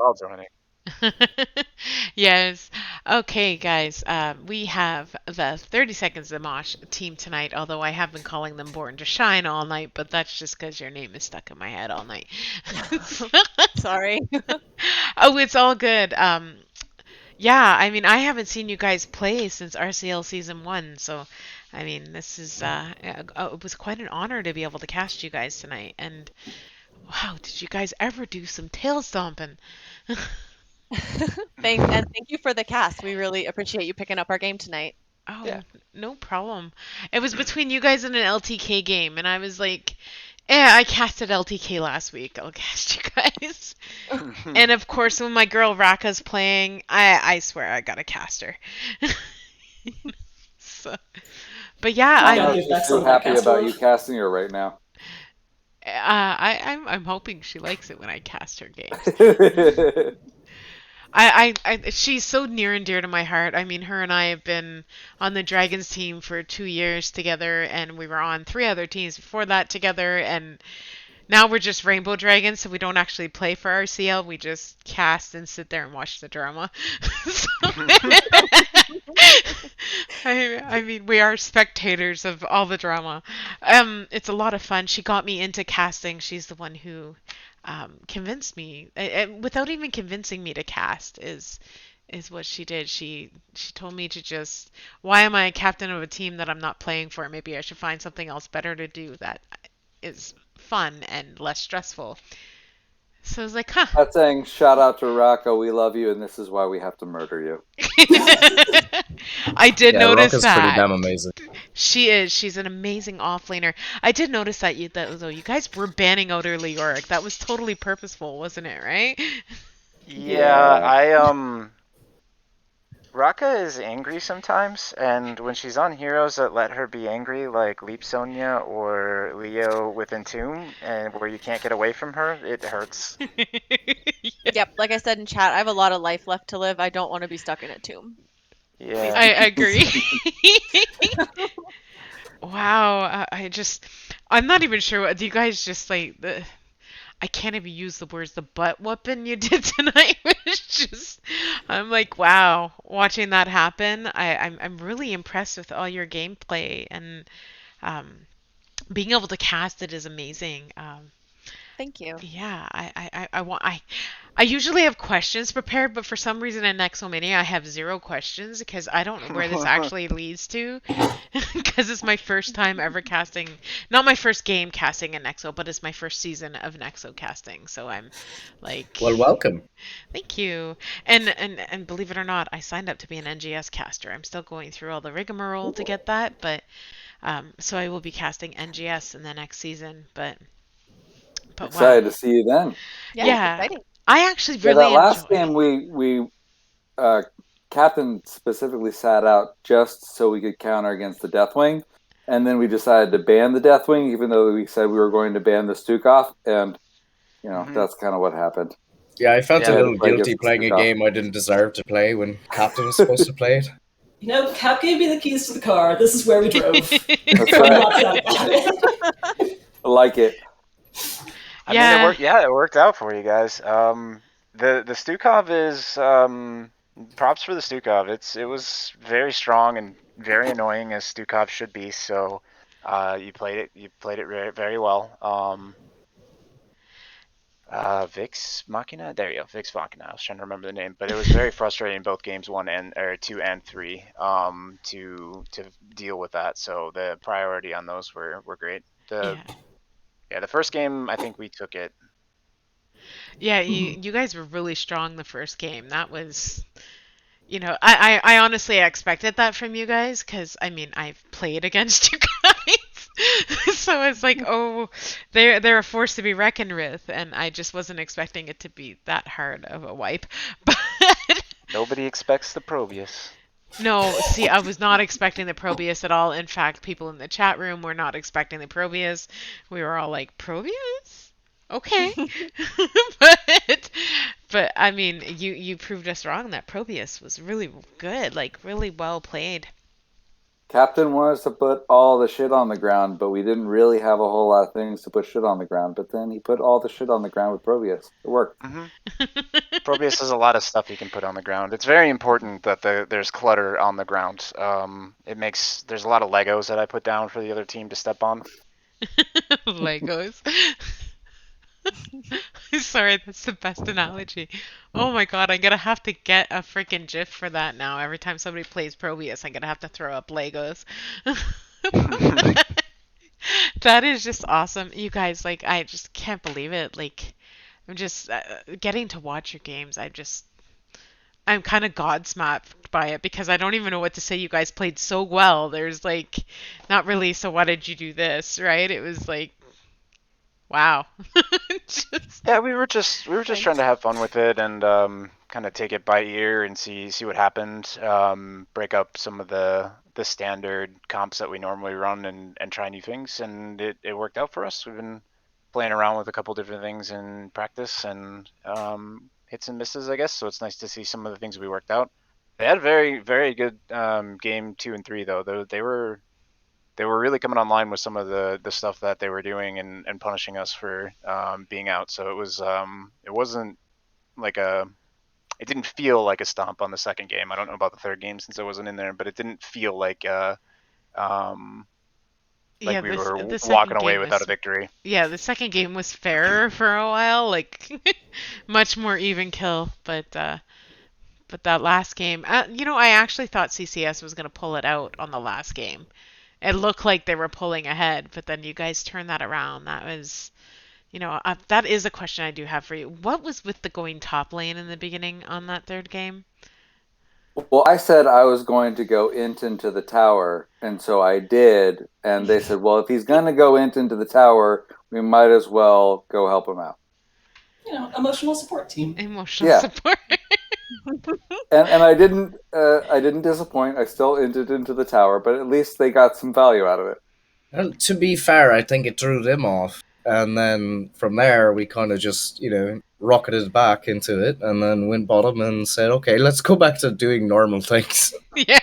all joining. Yes. Okay, guys. We have the 30 Seconds of Mosh team tonight, although I have been calling them Born to Shine all night, but that's just because your name is stuck in my head all night. Sorry. Oh, it's all good. Yeah, I mean, I haven't seen you guys play since RCL Season 1, so I mean, this is it was quite an honor to be able to cast you guys tonight. And wow, did you guys ever do some tail stomping? Thank you for the cast. We really appreciate you picking up our game tonight. Oh, Yeah. no problem. It was between you guys and an LTK game, and I was like, "Yeah, I casted LTK last week. I'll cast you guys." And of course, when my girl Raka's playing, I swear I gotta cast her. So, but yeah, I I'm gotta Not give she's that some too of that happy cast about love. you casting her right now. I'm hoping she likes it when I cast her games. That's She's so near and dear to my heart. I mean, her and I have been on the Dragons team for 2 years together, and we were on three other teams before that together, and now we're just Rainbow Dragons, so we don't actually play for RCL. We just cast and sit there and watch the drama. So I mean, we are spectators of all the drama. It's a lot of fun. She got me into casting. She's the one who convinced me, without even convincing me to cast, is what she did. She told me to just, why am I a captain of a team that I'm not playing for? Maybe I should find something else better to do that is fun and less stressful. So I was like, huh. saying shout out to Rocco, we love you, and this is why we have to murder you. I did Yeah, notice Rocca's pretty that. damn amazing. She is. She's an amazing offlaner. I did notice that though you guys were banning out early Yorick. That was totally purposeful, wasn't it? Right? Yeah, Yeah. Raka is angry sometimes, and when she's on heroes that let her be angry, like Leap Sonia or Leo with Entomb, and where you can't get away from her, it hurts. Yeah. Yep, like I said in chat, I have a lot of life left to live. I don't want to be stuck in a tomb. Please Yeah. I keep me. agree. Wow. I'm not even sure what. Do you guys just like the. I can't even use the words the butt whooping you did tonight was just I'm like, wow, watching that happen. I'm really impressed with all your gameplay and um being able to cast it is amazing. Thank you. Yeah, I usually have questions prepared, but for some reason in Nexomania I have zero questions because I don't know where this actually leads to. Because it's my first time ever casting, not my first game casting in Nexo, but it's my first season of Nexo casting. So I'm like, Well, welcome. thank you. And believe it or not, I signed up to be an NGS caster. I'm still going through all the rigmarole to get that, but so I will be casting NGS in the next season. But wow, Excited to see you then. Yeah, it's yeah, exciting. I actually Yeah, that really last enjoy. game we Captain specifically sat out just so we could counter against the Deathwing, and then we decided to ban the Deathwing, even though we said we were going to ban the Stukov, and that's kind of what happened. Yeah, I felt We a Yeah. had to little play against guilty the playing a Stukov. game I didn't deserve to play when Captain was supposed to play it. You know, Cap gave me the keys to the car. This is where we drove. That's I'm right. not sad about it. I like it. I mean, it Yeah, worked. Yeah, it worked out for you guys. The Stukov is props for the Stukov. It was very strong and very annoying as Stukov should be. So, you played it very, very well. Vix Machina. There you go, Vix Machina. I was trying to remember the name, but it was very frustrating in both games one and or two and three. To deal with that. So the priority on those were great. yeah. The first game I think we took it. Yeah, you guys were really strong the first game. That was, I honestly expected that from you guys because I mean I've played against you guys, so it's like, oh, they're a force to be reckoned with, and I just wasn't expecting it to be that hard of a wipe. But Nobody expects the Probius. no, see, I was not expecting the Probius at all. In fact, people in the chat room were not expecting the Probius. We were all like, Probius? Okay. but but I mean, you proved us wrong that Probius was really good, like really well played. Captain wanted us to put all the shit on the ground, but we didn't really have a whole lot of things to put shit on the ground. But then he put all the shit on the ground with Proteus. It worked. Mm-hmm. Proteus has a lot of stuff you can put on the ground. It's very important that there's clutter on the ground. There's a lot of Legos that I put down for the other team to step on. Legos. Sorry, that's the best analogy. Oh my god, I'm gonna have to get a freaking GIF for that now. Every time somebody plays Proteus, I'm gonna have to throw up Legos. That is just awesome. You guys, like, I just can't believe it. Like, I'm just getting to watch your games. I'm kind of godsmacked by it because I don't even know what to say. You guys played so well. There's like, not really, so why did you do this, right? It was like, wow. Just, Yeah, we were just trying to have fun with it and kind of take it by ear and see what happened. Break up some of the standard comps that we normally run and try new things, and it worked out for us. We've been playing around with a couple different things in practice and hits and misses, I guess. So it's nice to see some of the things we worked out. They had a very, very good game 2 and 3 though. They were really coming online with some of the stuff that they were doing and punishing us for being out. So it wasn't like it didn't feel like a stomp on the second game. I don't know about the third game since I wasn't in there, but it didn't feel like yeah, we were the walking second away game without was, a victory. yeah, the second game was fairer for a while, like much more even kill, but that last game, I actually thought CCS was gonna pull it out on the last game. It looked like they were pulling ahead, but then you guys turned that around. That was, that is a question I do have for you. What was with the going top lane in the beginning on that third game? Well, I said I was going to go into the tower, and so I did. And they said, well, if he's going to go into the tower, we might as well go help him out. Emotional support team. Emotional support. And I didn't disappoint. I still entered into the tower, but at least they got some value out of it. And to be fair, I think it threw them off. And then from there, we kind of just, rocketed back into it and then went bottom and said, okay, let's go back to doing normal things. Yeah.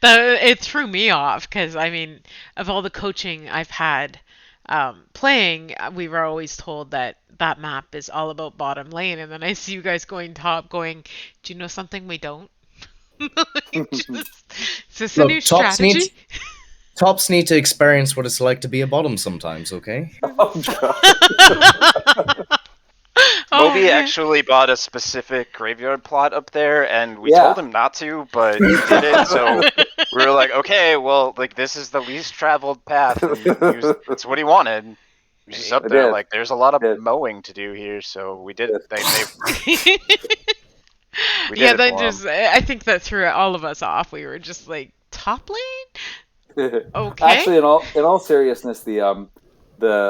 It threw me off because, I mean, of all the coaching I've had playing, we were always told that map is all about bottom lane. And then I see you guys going top going, do you know something we don't? Is this a new strategy? Tops need to experience what it's like to be a bottom sometimes, okay? Moby actually bought a specific graveyard plot up there, and we told him not to, but he did it, so we were like, okay, well, like, this is the least traveled path, and it's what he wanted. He was just up there, like, there's a lot of mowing to do here, so we did it. I think that threw all of us off. We were just like, top lane? Okay. Actually, in all seriousness, the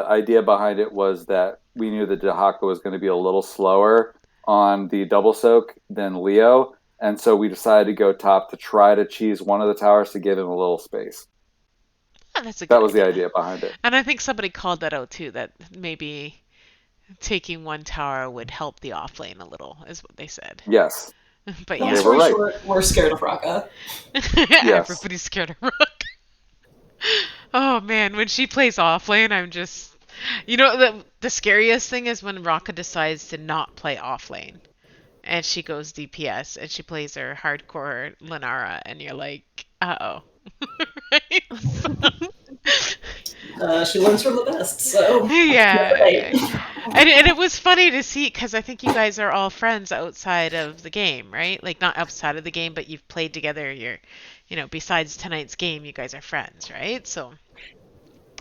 idea behind it was that we knew that Dahaka was going to be a little slower on the double soak than Leo, and so we decided to go top to try to cheese one of the towers to give him a little space. Oh, that was the idea behind it. And I think somebody called that out too, that maybe taking one tower would help the off lane a little, is what they said. Yes. But yeah, we're scared of Raka. Yes. Everybody's scared of Raka. Oh man, when she plays off lane, I'm just, the scariest thing is when Raka decides to not play off lane, and she goes DPS and she plays her hardcore Lenara, and you're like, uh-oh. Right? She learns from the best, so yeah. Right. And it was funny to see, because I think you guys are all friends outside of the game, right? Like, not outside of the game, but you've played together. You're, besides tonight's game, you guys are friends, right? So.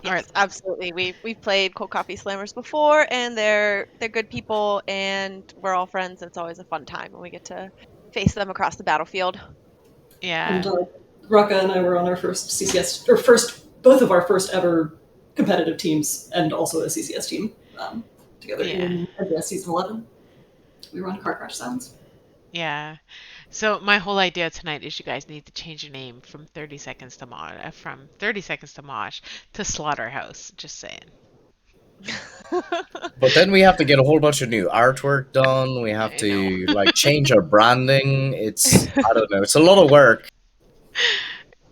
Yes, absolutely. We've played Cold Coffee Slammers before, and they're good people, and we're all friends. And it's always a fun time when we get to face them across the battlefield. Yeah. And Raka and I were on our first CCS, or both of our first ever competitive teams, and also a CCS team together in season 11. We were on Car Crash Sounds. Yeah. So my whole idea tonight is you guys need to change your name from 30 Seconds to Mosh to Slaughterhouse. Just saying. But then we have to get a whole bunch of new artwork done. We have to change our branding. I don't know. It's a lot of work.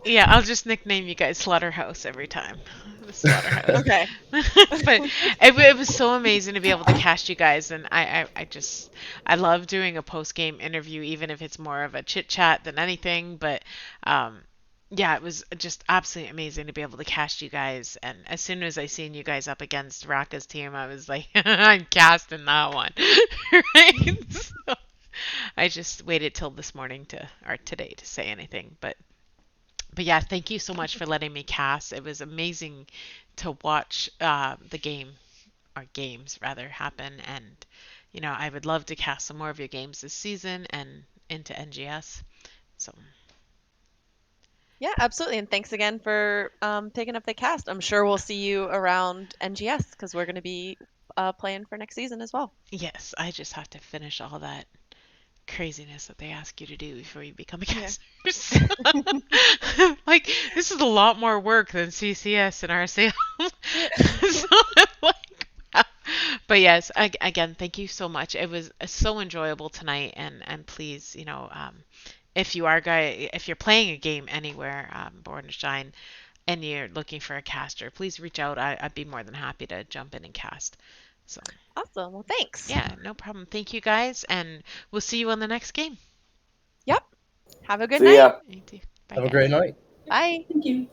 Yeah, I'll just nickname you guys Slaughterhouse every time. The Slaughterhouse. Okay. But it was so amazing to be able to cast you guys, and I just I love doing a post game interview, even if it's more of a chit chat than anything. But um, yeah, it was just absolutely amazing to be able to cast you guys. And as soon as I seen you guys up against Raka's team, I was like, I'm casting that one, right? So I just waited till this morning to or today to say anything, but yeah, thank you so much for letting me cast. It was amazing to watch the game, or games rather, happen. And, I would love to cast some more of your games this season and into NGS. So, Yeah, absolutely. And thanks again for picking up the cast. I'm sure we'll see you around NGS because we're going to be playing for next season as well. yes, I just have to finish all that craziness that they ask you to do before you become a Yeah. caster. Like, this is a lot more work than CCS and RCL. So I'm like, wow. But yes, again, thank you so much. It was so enjoyable tonight, and please, if you're playing a game anywhere, Born to Shine, and you're looking for a caster, please reach out. I'd be more than happy to jump in and cast. So Awesome. Well, thanks. yeah, no problem. Thank you guys, and we'll see you on the next game. Yep. Have a good See night. ya. You too. Bye, Have a great guys. night. Bye. Thank you.